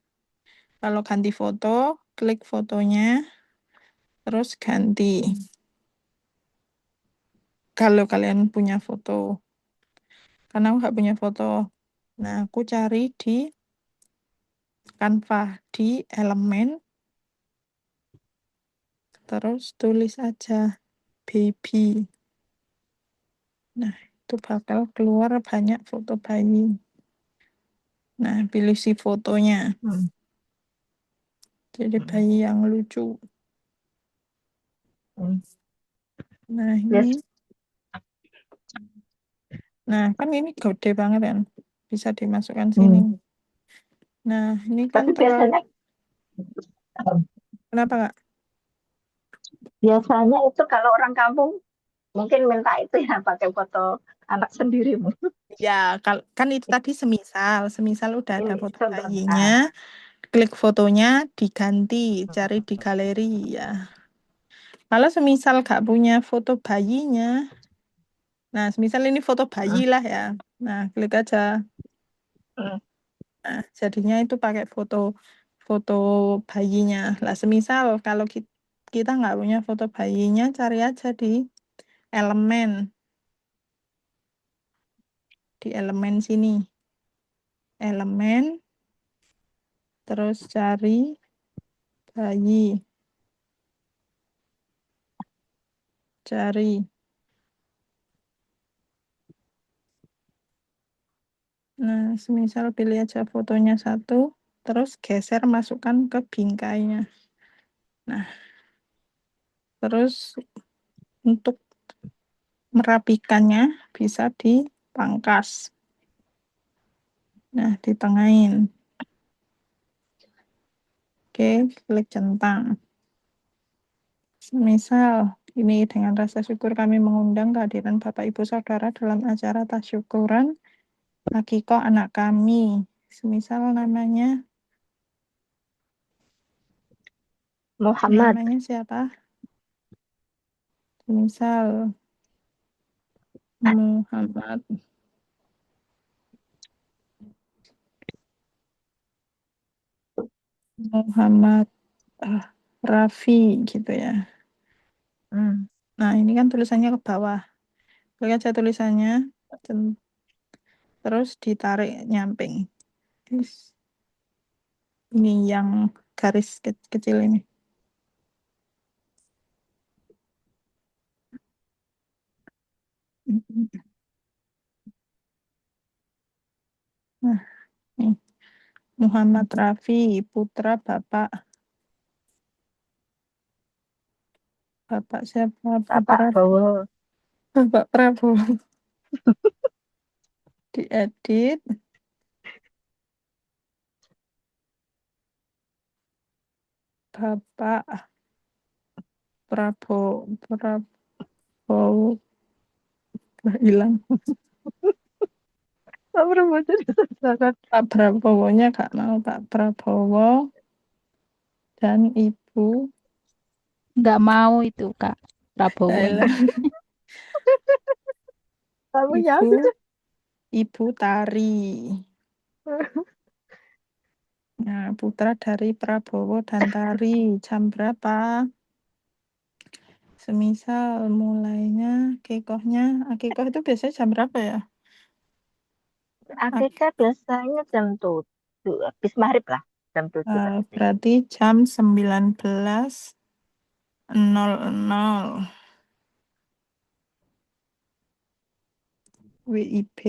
Kalau ganti foto, klik fotonya, terus ganti. Kalau kalian punya foto. Karena aku nggak punya foto. Nah, aku cari di Canva, di elemen, terus tulis aja baby. Nah, itu bakal keluar banyak foto bayi. Nah, pilih si fotonya. Jadi bayi yang lucu. Nah, ini. Yes. Nah, kan ini gede banget kan. Bisa dimasukkan sini. Nah, ini kan Tapi terlalu. biasanya Kenapa, Kak? biasanya itu kalau orang kampung mungkin minta itu ya pakai foto anak sendirimu. Ya, kan itu tadi semisal udah ada Ini foto contoh. bayinya, klik fotonya, diganti, cari di galeri ya. Kalau semisal gak punya foto bayinya, nah semisal ini foto bayi lah ya, nah klik aja. Nah, jadinya itu pakai foto foto bayinya. Lah semisal kalau kita nggak punya foto bayinya, cari aja di elemen, di elemen sini, elemen, terus cari bayi, cari. Nah, semisal pilih aja fotonya satu, terus geser masukkan ke bingkainya. Nah, terus untuk merapikannya bisa dipangkas. Nah, ditengahin. Oke, klik centang. Misal, ini dengan rasa syukur kami mengundang kehadiran Bapak Ibu Saudara dalam acara tasyukuran Akikoh anak kami. Semisal Muhammad. namanya siapa? Misal Muhammad Muhammad Raffi gitu ya. Nah, ini kan tulisannya ke bawah. Klik aja tulisannya, terus ditarik nyamping. Ini yang garis kecil ini. Nah, nih. Muhammad Rafi, putra Bapak siapa? Bapak Bowo. Bapak Prabowo. Diedit Bapak Prabowo hilang. Pak Prabowo sangat. Pak Prabowo-nya gak mau, Pak Prabowo dan Ibu Nggak mau itu Kak Prabowo-nya. Alah, Kamu ya. Ibu Tari. Nah, putra dari Prabowo dan Tari. Jam berapa? Semisal mulainya akikoh itu biasanya jam berapa ya? Akikah biasanya jam 7, habis maghrib lah, jam 7 pasti. Berarti jam 19.00 WIB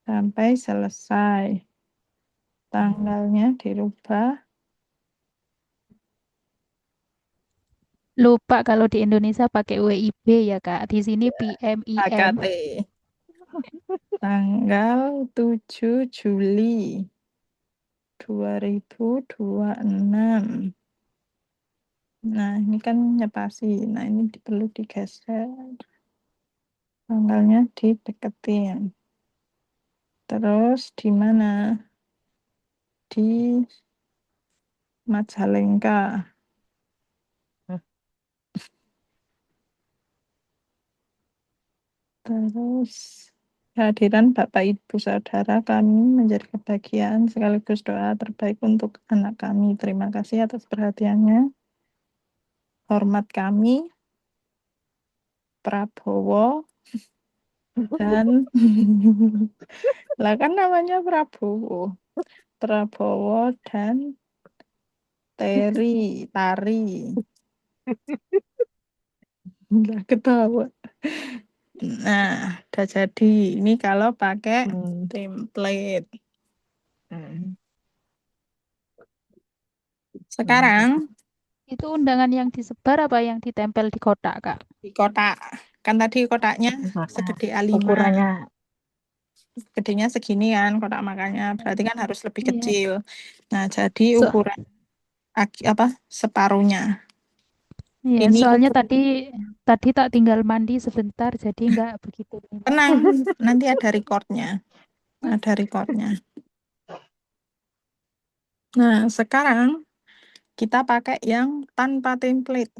sampai selesai. Tanggalnya dirubah Lupa kalau di Indonesia pakai WIB ya Kak. Di sini PMIM. AKT. Tanggal 7 Juli 2026. Nah, ini kan nyepasi. Nah, ini perlu digeser. Tanggalnya dideketin. Terus di mana? Di Majalengka. Terus kehadiran Bapak Ibu Saudara kami menjadi kebahagiaan sekaligus doa terbaik untuk anak kami. Terima kasih atas perhatiannya. Hormat kami, Prabowo dan lah kan namanya Prabowo. Prabowo dan Tari. Nggak ketawa. Nah, udah jadi. Ini kalau pakai template. Sekarang Itu undangan yang disebar apa yang ditempel di kotak Kak? di kotak. Kan tadi kotaknya segede A5. Ukurannya. Gedenya segini kan kotak makannya. Berarti kan harus lebih Iya. kecil. Nah, jadi So, ukuran separuhnya. iya, Ini soalnya ukuran. tadi tak tinggal mandi sebentar jadi nggak begitu. Tenang, nanti ada recordnya. Ada recordnya. Nah, sekarang kita pakai yang tanpa template.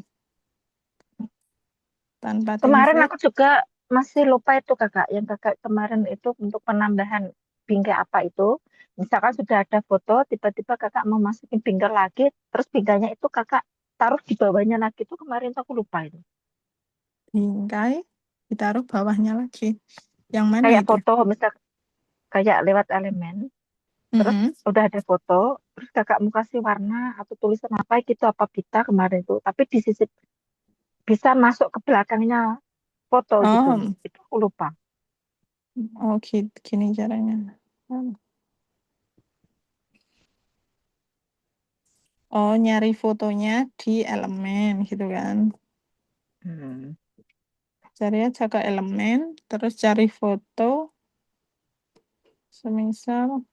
Tanpa Kemarin template. aku juga masih lupa itu kakak, yang kakak kemarin itu untuk penambahan bingkai apa itu. Misalkan sudah ada foto, tiba-tiba kakak mau masukin bingkai lagi, terus bingkainya itu kakak taruh di bawahnya lagi, itu kemarin tuh aku lupa itu. Bingkai ditaruh bawahnya lagi. Yang mana Kayak itu? foto, misal kayak lewat elemen, terus Mm-mm. udah ada foto, terus kakak mau kasih warna atau tulisan apa gitu, apa pita kemarin itu, tapi di sisi bisa masuk ke belakangnya foto gitu. Oh, Itu aku lupa. gini caranya. Oh, nyari fotonya di elemen gitu kan. Hmm. Cari aja ke elemen, terus cari foto, semisal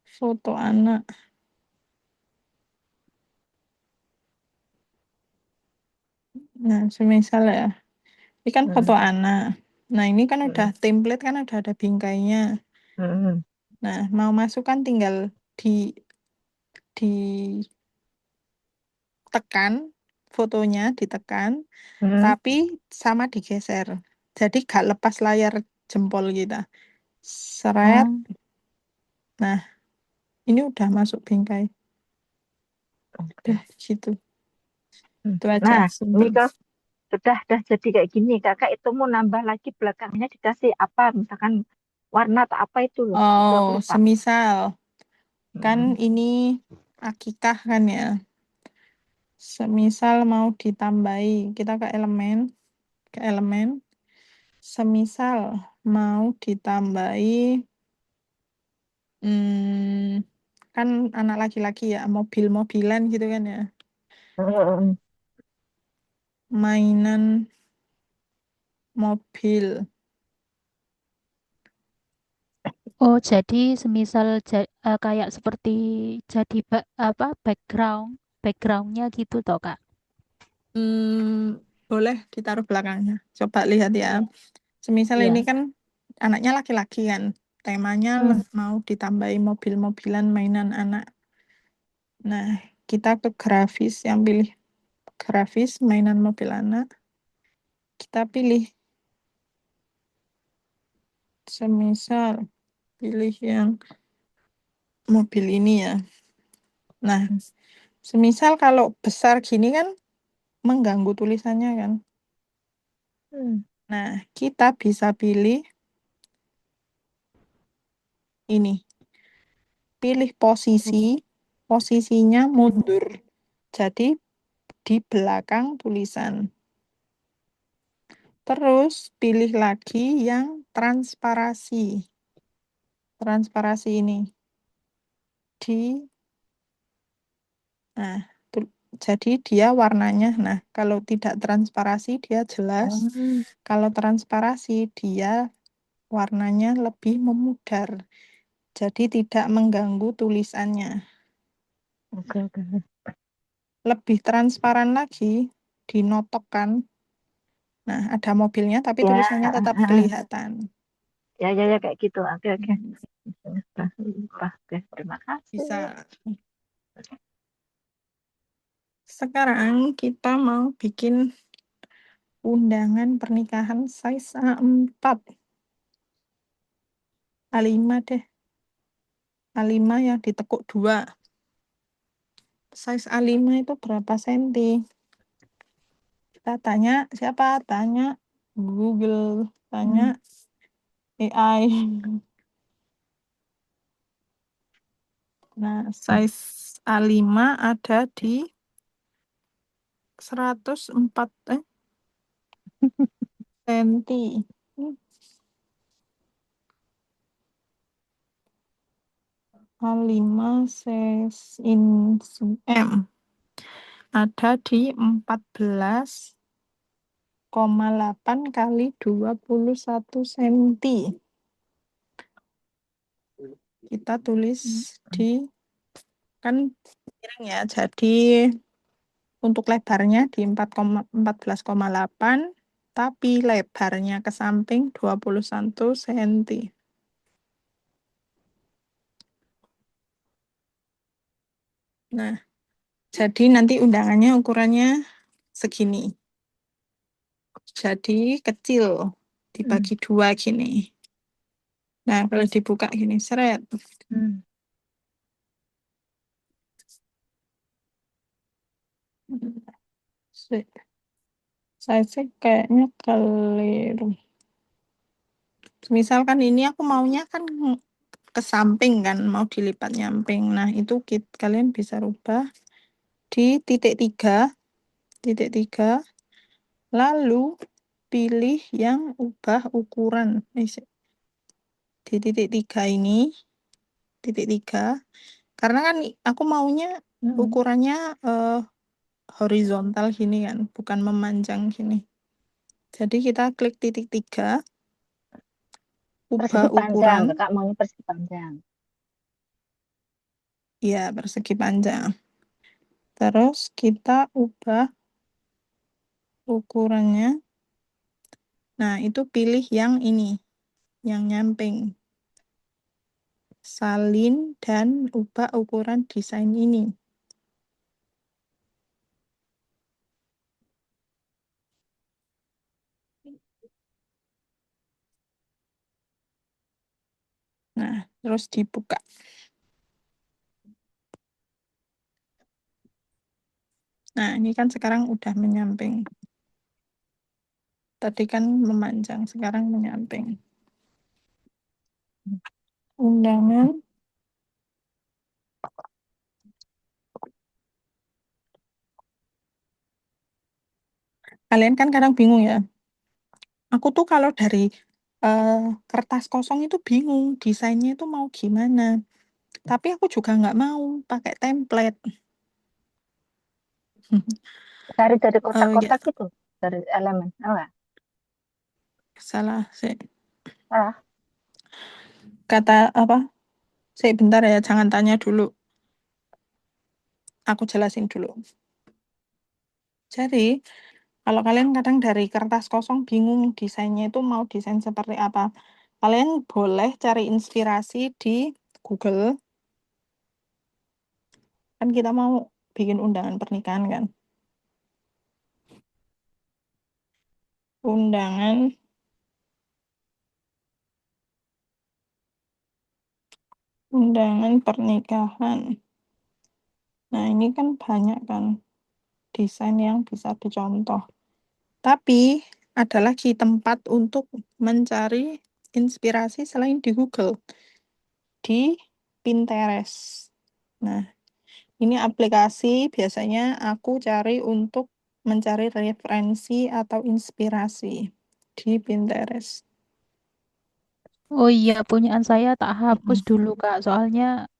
foto anak. Nah, semisal ya, ini kan foto Hmm. anak. Nah, ini kan udah Hmm. template kan udah ada bingkainya. Hmm. Nah, mau masukkan tinggal ditekan fotonya, ditekan, Hmm. tapi sama digeser. Jadi gak lepas layar jempol kita. Seret. Hmm. Nah, ini udah masuk bingkai. Oke. Udah gitu. Hmm. Itu aja, Nah, ini simple. kalau sudah jadi kayak gini, kakak itu mau nambah lagi belakangnya dikasih apa, misalkan warna atau apa itu loh, itu aku Oh, lupa. semisal kan Hmm. ini akikah kan ya. Semisal mau ditambahi, kita ke elemen, semisal mau ditambahi kan anak laki-laki ya, mobil-mobilan gitu kan ya. Mainan mobil. Oh, jadi semisal kayak seperti jadi apa backgroundnya gitu toh Kak. Boleh ditaruh belakangnya. Coba lihat ya. Semisal Iya. ini kan anaknya laki-laki kan. Temanya Hmm. mau ditambahi mobil-mobilan mainan anak. Nah, kita ke grafis yang pilih grafis mainan mobil anak. Kita pilih semisal pilih yang mobil ini ya. Nah, semisal kalau besar gini kan mengganggu tulisannya kan. Nah, kita bisa pilih ini. Pilih posisinya mundur. Jadi di belakang tulisan. Terus pilih lagi yang transparasi. Transparasi ini. Nah, jadi dia warnanya, nah kalau tidak transparasi dia jelas. Kalau transparasi dia warnanya lebih memudar. Jadi tidak mengganggu tulisannya. Oke, oke. Lebih transparan lagi, dinotokkan. Nah, ada mobilnya tapi Ya, tulisannya tetap kelihatan. ya, ya, ya kayak gitu. Oke, oke. Hmm, Oke, terima kasih. Bisa. Sekarang kita mau bikin undangan pernikahan size A4. A5 deh. A5 yang ditekuk 2. Size A5 itu berapa senti? Kita tanya siapa? Tanya Google, tanya AI. Nah, size A5 ada di 104 senti. A5 size in M ada di 14,8 kali 21 senti. Kita tulis di kan miring ya. Jadi untuk lebarnya di 14,8 tapi lebarnya ke samping 21 senti. Nah, jadi nanti undangannya ukurannya segini. Jadi kecil dibagi 2 gini. Nah, kalau dibuka gini, seret. Saya sih kayaknya keliru. Misalkan ini aku maunya kan ke samping kan, mau dilipat nyamping. Nah, itu kalian bisa rubah di titik 3, lalu pilih yang ubah ukuran. Di titik 3 ini, titik 3, karena kan aku maunya ukurannya horizontal gini kan, bukan memanjang gini. Jadi kita klik titik 3, ubah Persegi panjang, ukuran. kakak maunya persegi panjang. Ya, persegi panjang. Terus kita ubah ukurannya. Nah, itu pilih yang ini, yang nyamping. Salin dan ubah ukuran desain ini. Nah, terus dibuka. Nah, ini kan sekarang udah menyamping. Tadi kan memanjang, sekarang menyamping. Undangan. Kalian kan kadang bingung ya. Aku tuh kalau dari kertas kosong itu bingung desainnya itu mau gimana. Tapi aku juga nggak mau pakai template. Cari dari Ya, kotak-kotak gitu, dari elemen. Oh, enggak? salah sih. Ah, Kata apa? Saya bentar ya, jangan tanya dulu. Aku jelasin dulu. Jadi, kalau kalian kadang dari kertas kosong bingung desainnya itu mau desain seperti apa, kalian boleh cari inspirasi di Google. Kan kita mau bikin undangan pernikahan kan. Undangan, undangan pernikahan. Nah, ini kan banyak kan desain yang bisa dicontoh. Tapi ada lagi tempat untuk mencari inspirasi selain di Google, di Pinterest. Nah, ini aplikasi biasanya aku cari untuk mencari referensi atau inspirasi di Pinterest. Oh iya, punyaan saya tak hapus Mm-mm. dulu, Kak. Soalnya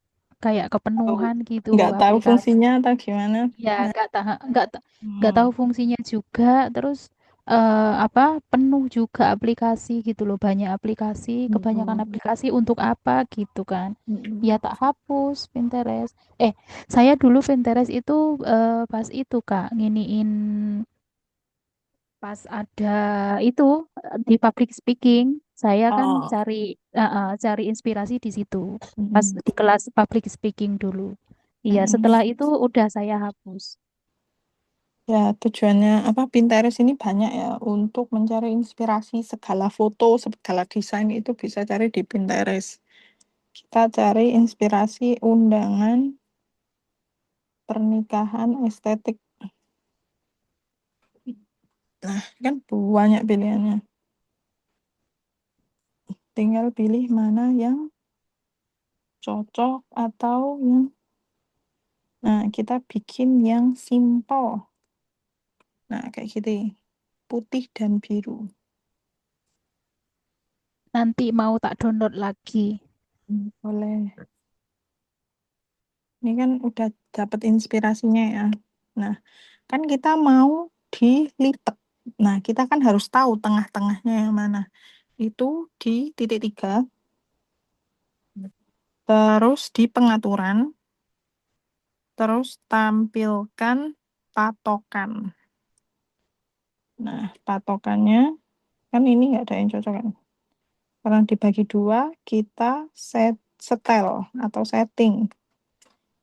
kayak Tahu kepenuhan gitu nggak tahu aplikasi. fungsinya atau gimana? Ya, Nah, nggak tahu hmm, fungsinya juga. Terus apa penuh juga aplikasi gitu loh, banyak aplikasi, kebanyakan mm-mm, aplikasi untuk apa gitu kan? mm-mm. Ya tak hapus Pinterest. Saya dulu Pinterest itu pas itu Kak nginiin pas ada itu di public speaking. Saya kan Oh, cari inspirasi di situ pas mm-mm, di kelas public speaking dulu. Iya, mm-mm. setelah itu udah saya hapus. Ya, tujuannya apa Pinterest ini banyak ya untuk mencari inspirasi segala foto, segala desain itu bisa cari di Pinterest. Kita cari inspirasi undangan pernikahan estetik. Nah, kan banyak pilihannya. Tinggal pilih mana yang cocok atau yang nah, kita bikin yang simple. Nah, kayak gitu. Putih dan biru. Nanti mau tak download lagi. Boleh. Ini kan udah dapat inspirasinya ya. Nah, kan kita mau dilipat. Nah, kita kan harus tahu tengah-tengahnya yang mana. Itu di titik tiga, terus di pengaturan, terus tampilkan patokan. Nah, patokannya kan ini nggak ada yang cocok kan. Karena dibagi dua, kita setel atau setting.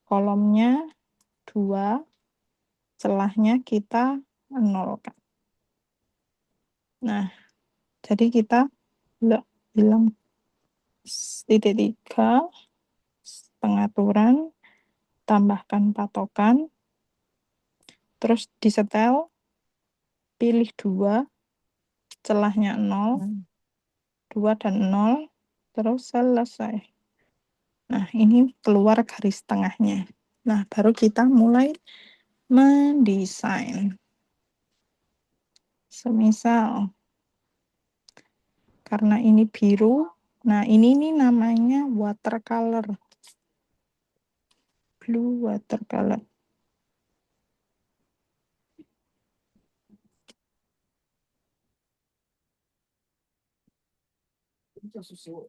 Kolomnya dua, celahnya kita nolkan. Nah, jadi kita bilang titik tiga, pengaturan, tambahkan patokan, terus disetel, pilih dua, celahnya nol, dua dan nol, terus selesai. Nah, ini keluar garis tengahnya. Nah, baru kita mulai mendesain. Semisal, karena ini biru, nah ini nih namanya watercolor. Blue watercolor.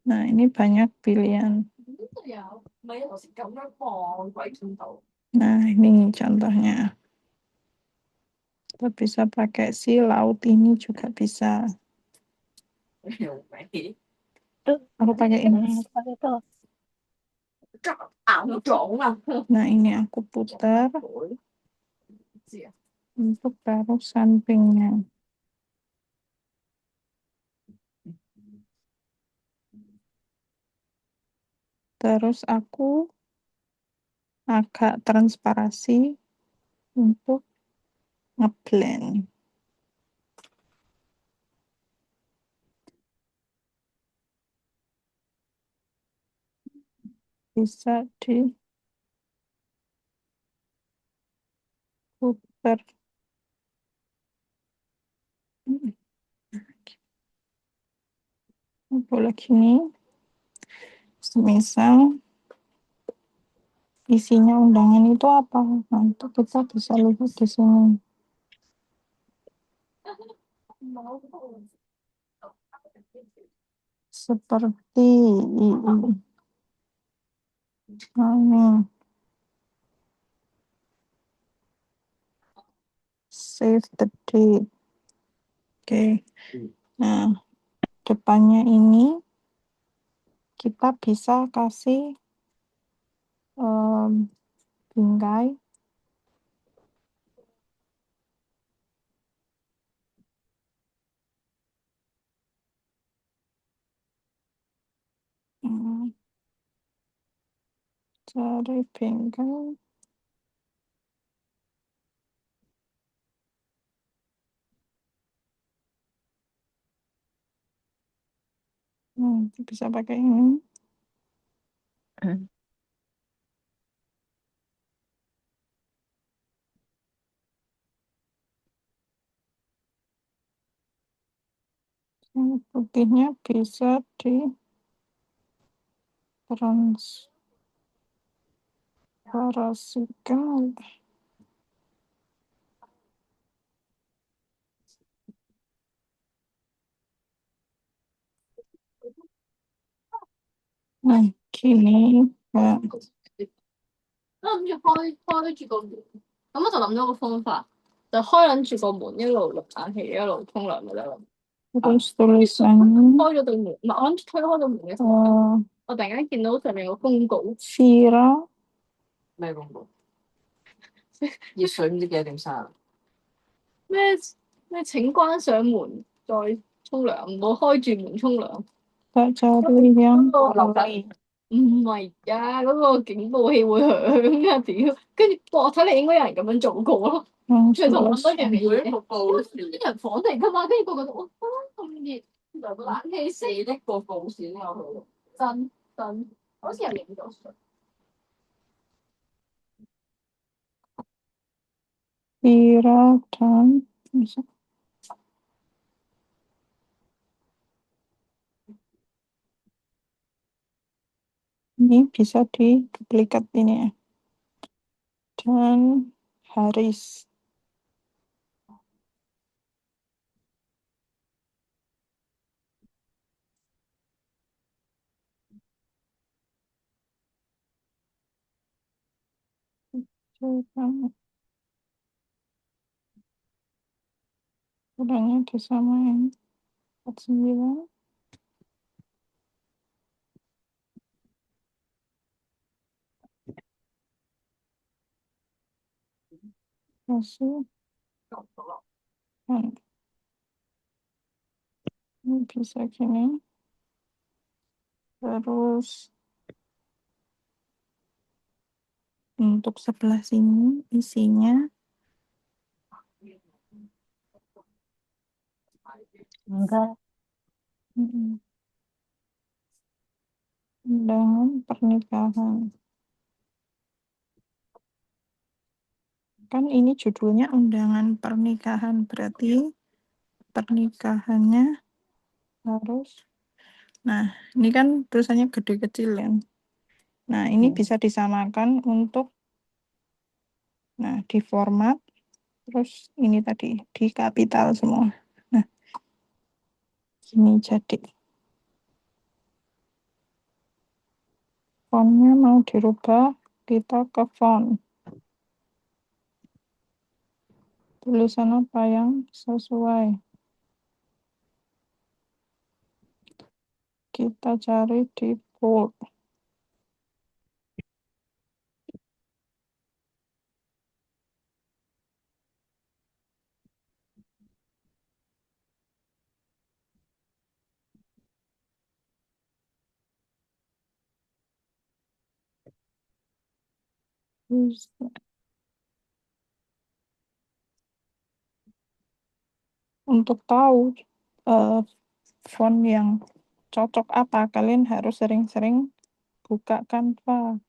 Nah, ini banyak pilihan. Nah, ini contohnya. Kita bisa pakai si laut ini juga bisa. tuh, Aku pakai ini. pakai itu. Nah, ini aku putar untuk taruh sampingnya. Terus aku agak transparasi untuk ngeblend. Bisa diputar. boleh gini. Semisal isinya undangan itu apa? Nanti kita bisa lihat di sini. Seperti ini. Save the date. Oke. Nah, depannya ini kita bisa kasih bingkai. Cari bingkai. Bisa pakai ini. Putihnya bisa di transparasikan. Nah, gini. Nah, 我諗住開住個門，咁我就諗咗個方法，就開撚住個門一路錄冷氣一路沖涼咪得咯。 terus tulisannya 開咗對門，唔係我諗住推開對門嘅時候，我突然間見到上面有個公告， Vira 咩請關上門再沖涼，唔好開住門沖涼。 tak cari yang 嗰個樓底 唔係啊，嗰個警報器會響啊！屌，跟住我睇嚟應該有人咁樣做過咯， yang 跟住哇睇嚟應該有人咁樣做過咯，啲人房嚟㗎嘛，跟住個個都哇咁熱，兩個冷氣死的個報紙都有佢，真好似有影咗相。Vira dan ini bisa diduplikat ini ya. Dan Haris. Coba udahnya disamain 49 kasih dan ini bisa gini. Terus untuk sebelah sini isinya Enggak. undangan pernikahan. Kan ini judulnya undangan pernikahan, berarti pernikahannya harus. Nah, ini kan tulisannya gede kecil ya. Nah, ini bisa disamakan untuk di format. Terus ini tadi di kapital semua. Nah, ini jadi fontnya mau dirubah, kita ke font. Tulisan apa yang sesuai? Kita cari di bold. Untuk tahu font yang cocok apa, kalian harus sering-sering buka Canva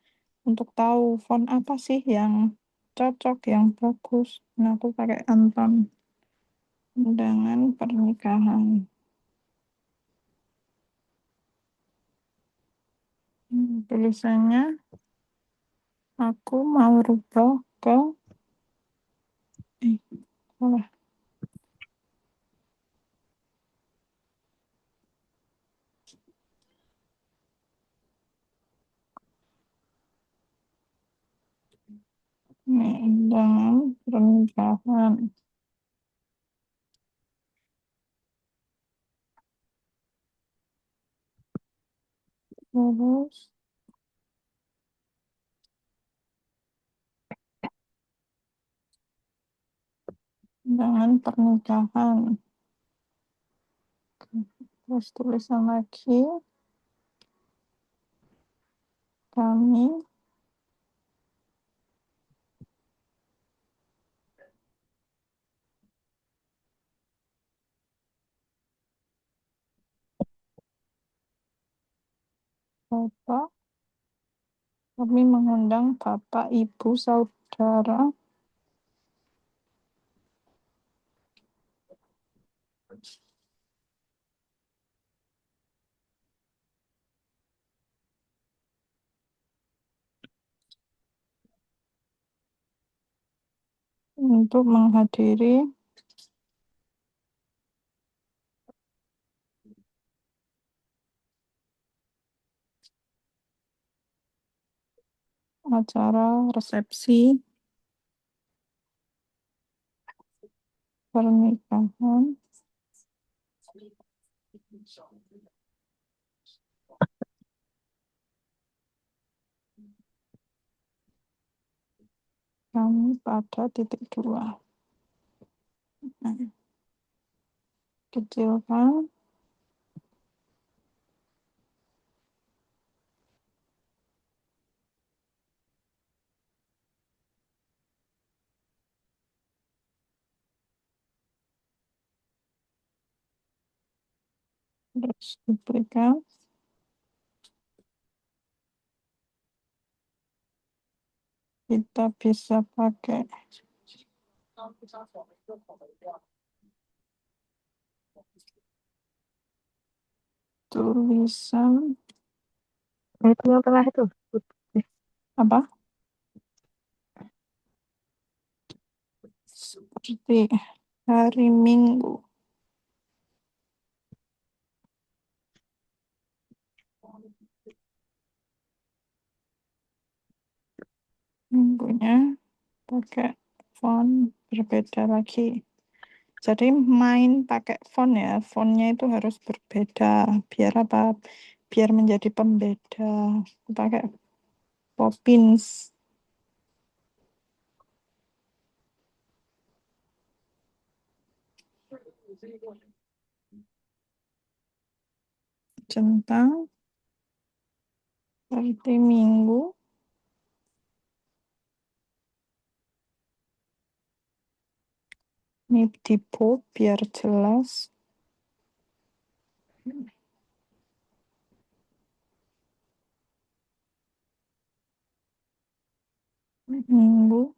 untuk tahu font apa sih yang cocok, yang bagus. Nah, aku pakai Anton. Undangan pernikahan. tulisannya aku mau rubah ke salah. Ini undangan pernikahan. Terus undangan pernikahan. Terus tulisan lagi kami Bapak kami mengundang Bapak, Ibu, Saudara untuk menghadiri acara resepsi pernikahan kami pada titik 2. Nah, kecilkan terus diberikan kita bisa pakai tulisan Itu yang tengah itu. apa seperti hari Minggu. Minggunya pakai font berbeda lagi. Jadi main pakai font ya, fontnya itu harus berbeda. Biar apa? Biar menjadi pembeda. Pakai Poppins. Centang seperti Minggu. Ini tipe biar jelas. Minggu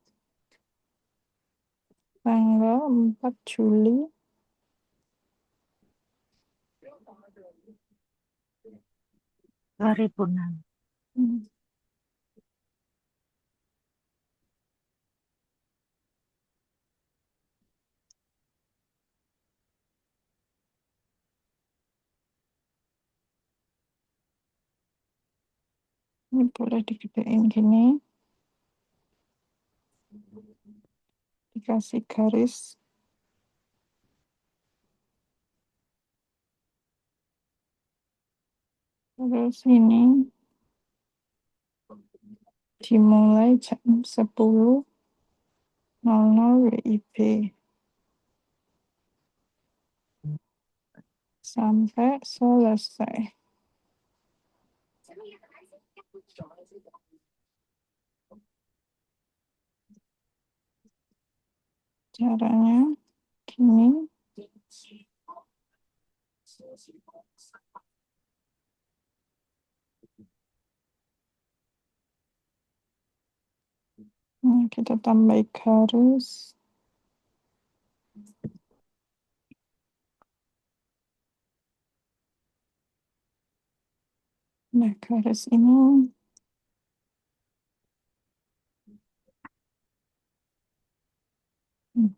tanggal 4 Juli 2006. Ini boleh digedein gini. Dikasih garis. Terus ini dimulai jam 10.00 WIB sampai selesai. Caranya gini. Nah, kita tambah garis. Nah, garis ini hmm,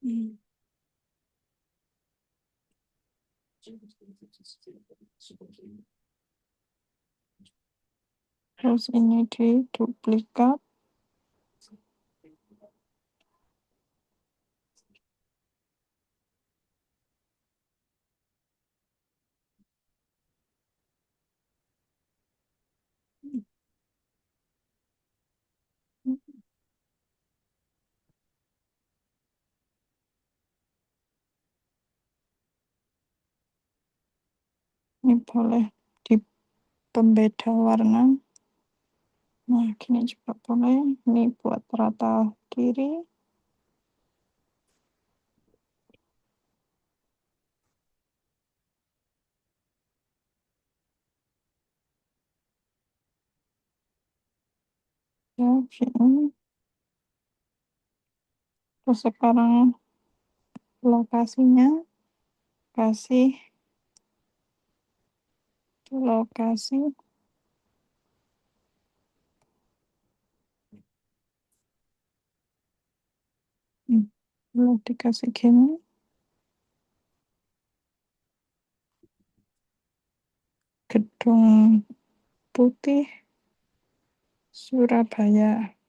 hmm. Terus ini diduplikat. Ini boleh di pembeda warna. Nah, gini juga boleh. Ini buat rata kiri. Ya, gini. Terus sekarang lokasinya kasih lokasi. Lalu dikasih gini. Gedung Putih Surabaya.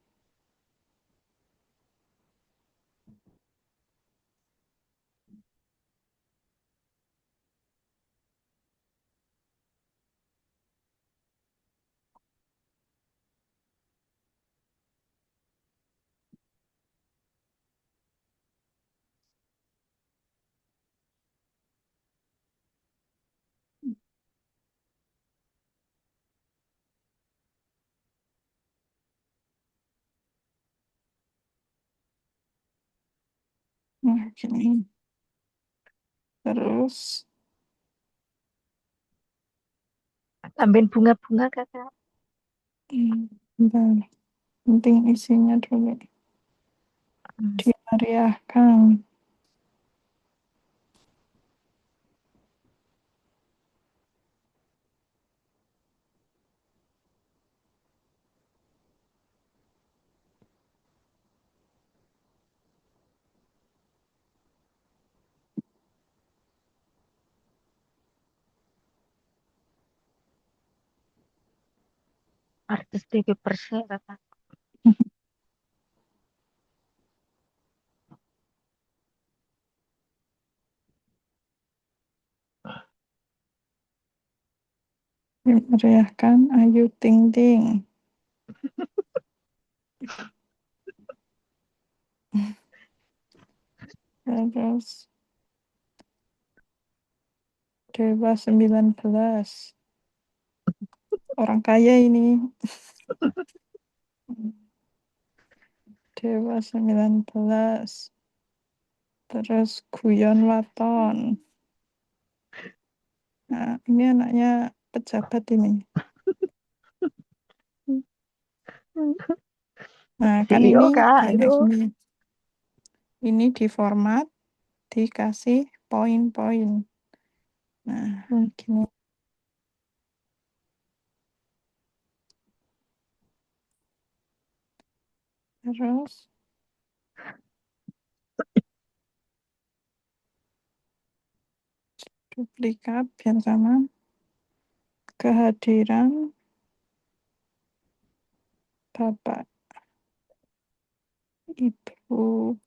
Nah, gini. Terus Tambahin bunga-bunga kakak. bentar. Penting isinya dulu. Dimeriahkan. Artis DP Persik kakak. Dimeriahkan Ayu Ting Ting. Terus Dewa 19. Orang kaya ini. Dewa 19. Terus Guyon Waton. Nah, ini anaknya pejabat ini. Nah, kan CEO ini kak banyak itu. gini. Ini diformat, dikasih poin-poin. Nah, gini. Terus duplikat biar sama. Kehadiran Bapak Ibu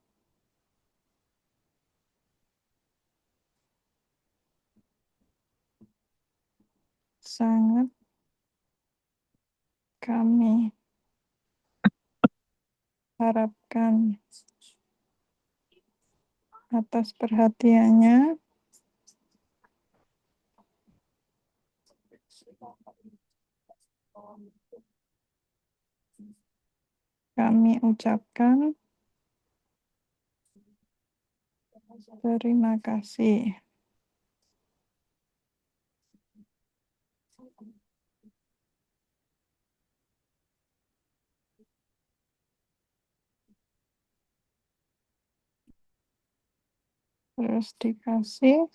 sangat kami harapkan atas perhatiannya. Kami ucapkan Terima kasih. Terus dikasih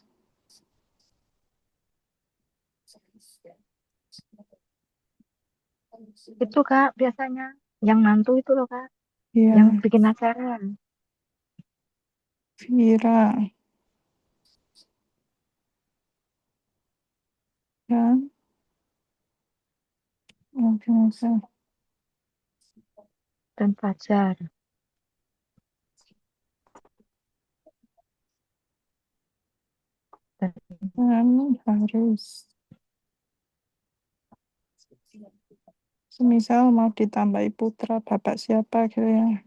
Itu Kak, biasanya yang mantu itu loh Kak, ya yang bikin acara. Vira dan influencer Dan Fajar. Dan dan harus semisal mau ditambahi putra bapak siapa gitu ya.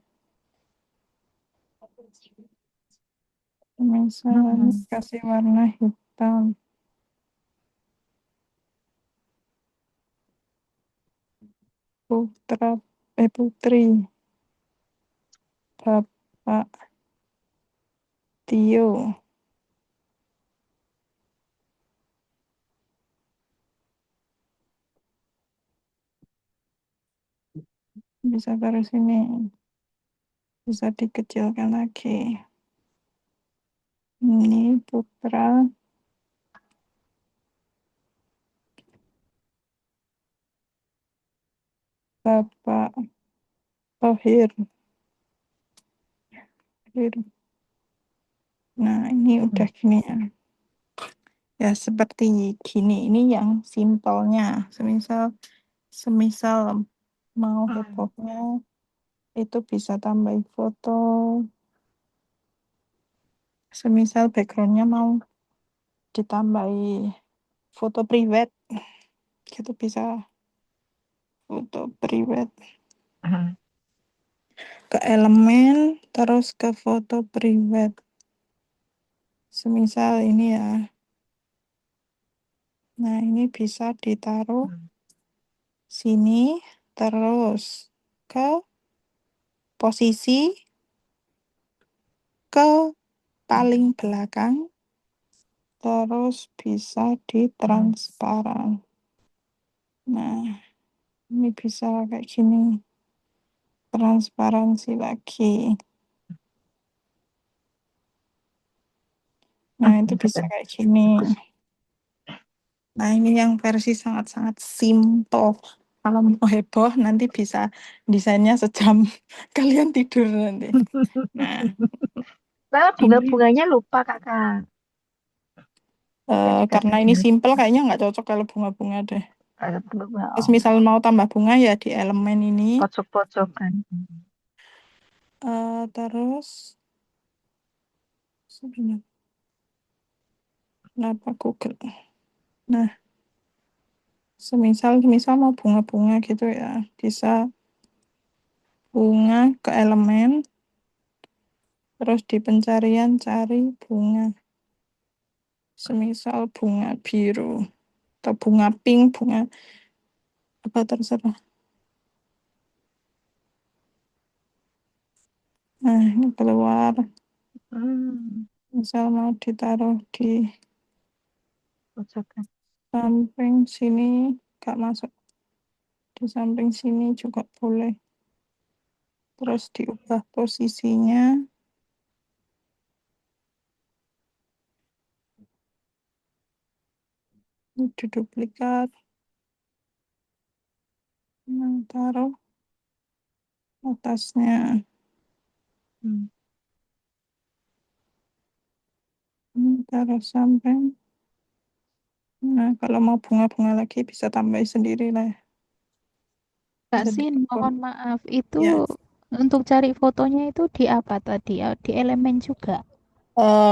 Semisal kasih warna hitam. Putri Bapak Tio bisa taruh sini, bisa dikecilkan lagi. Ini putra Bapak Tohir. Nah ini udah gini ya. Ya seperti gini, ini yang simpelnya. Semisal mau hebohnya itu bisa tambah foto. Semisal backgroundnya mau ditambahi foto priwet, gitu bisa foto priwet ke elemen terus ke foto priwet. Semisal ini ya. Nah ini bisa ditaruh sini terus ke posisi ke paling belakang terus bisa ditransparan. Nah ini bisa kayak gini, transparansi lagi. Nah itu bisa kayak gini. Nah ini yang versi sangat-sangat simple. Kalau mau heboh nanti bisa desainnya sejam kalian tidur nanti. Nah Nah, ini bunga-bunganya lupa Kakak. Jadi karena katanya ini harus simple kayaknya nggak cocok kalau bunga-bunga deh. ada bunga. Terus misal mau tambah bunga ya di elemen ini. Pojok-pojokan. Terus sebenarnya kenapa Google? Nah, semisal mau bunga-bunga gitu ya, bisa bunga ke elemen, terus di pencarian cari bunga. Semisal bunga biru atau bunga pink, bunga apa terserah. Nah, ini keluar. Misal mau ditaruh di Pojokan. samping sini, gak masuk. Di samping sini juga boleh. Terus diubah posisinya. Ini diduplikat. Nah, taruh atasnya. Ini taruh samping. Nah, kalau mau bunga-bunga lagi bisa tambahin sendiri lah. Kak Jadi, Sin, mohon maaf, itu ya. untuk cari fotonya itu di apa tadi? Di elemen juga.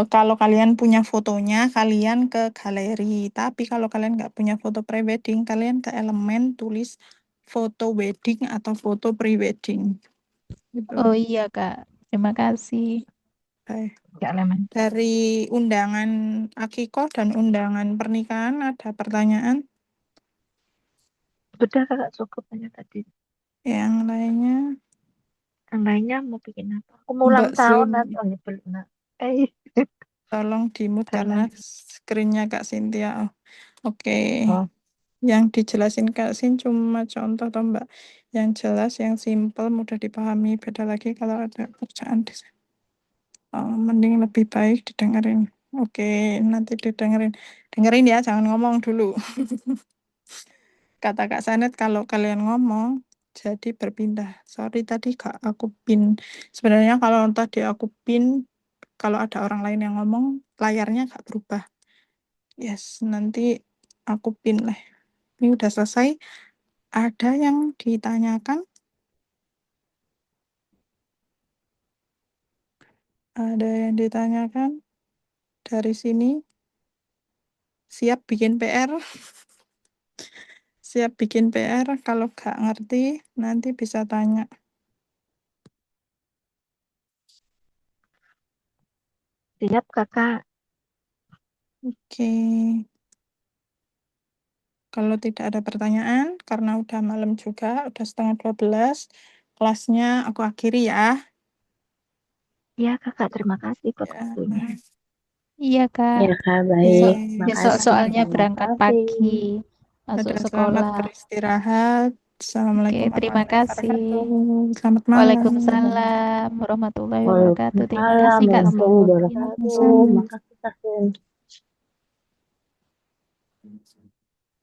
Kalau kalian punya fotonya, kalian ke galeri. Tapi kalau kalian nggak punya foto prewedding, kalian ke elemen tulis foto wedding atau foto prewedding. Gitu. Oh iya Kak, terima kasih. Baik. Di elemen. Dari undangan akikoh dan undangan pernikahan ada pertanyaan? Sudah Kakak cukup aja tadi. Yang lainnya? Yang lainnya mau bikin apa? Aku mau ulang Mbak tahun Zoom. nanti. Oh ya belum nak. Tolong di-mute karena karena screen-nya Kak Cynthia. Oh, oke. oh, Yang dijelasin Kak Sin cuma contoh toh Mbak. Yang jelas, yang simple, mudah dipahami. Beda lagi kalau ada kerjaan di sana. Oh, mending lebih baik didengerin. Oke, nanti didengerin. Dengerin ya, jangan ngomong dulu. Kata Kak Sanet, kalau kalian ngomong, jadi berpindah. Sorry tadi Kak, aku pin. Sebenarnya kalau tadi aku pin, kalau ada orang lain yang ngomong, layarnya gak berubah. Yes, nanti aku pin lah. Ini udah selesai. Ada yang ditanyakan? Ada yang ditanyakan? Dari sini? Siap bikin PR? Siap bikin PR? Kalau gak ngerti, nanti bisa tanya. siap kakak. Oke. Kalau tidak ada pertanyaan, karena udah malam juga, udah setengah 12, kelasnya aku akhiri ya. Ya kakak, terima kasih buat Ya, waktunya. Iya, Kak. Ya kak, oke. baik. Besok Makasih, soalnya terima berangkat kasih. pagi, masuk Sudah selamat sekolah. beristirahat. Oke, Assalamualaikum terima warahmatullahi kasih. wabarakatuh. Selamat malam. Waalaikumsalam warahmatullahi wabarakatuh. Terima Waalaikumsalam kasih, Kak warahmatullahi Sin. wabarakatuh. Waalaikumsalam. Makasih kak Sin.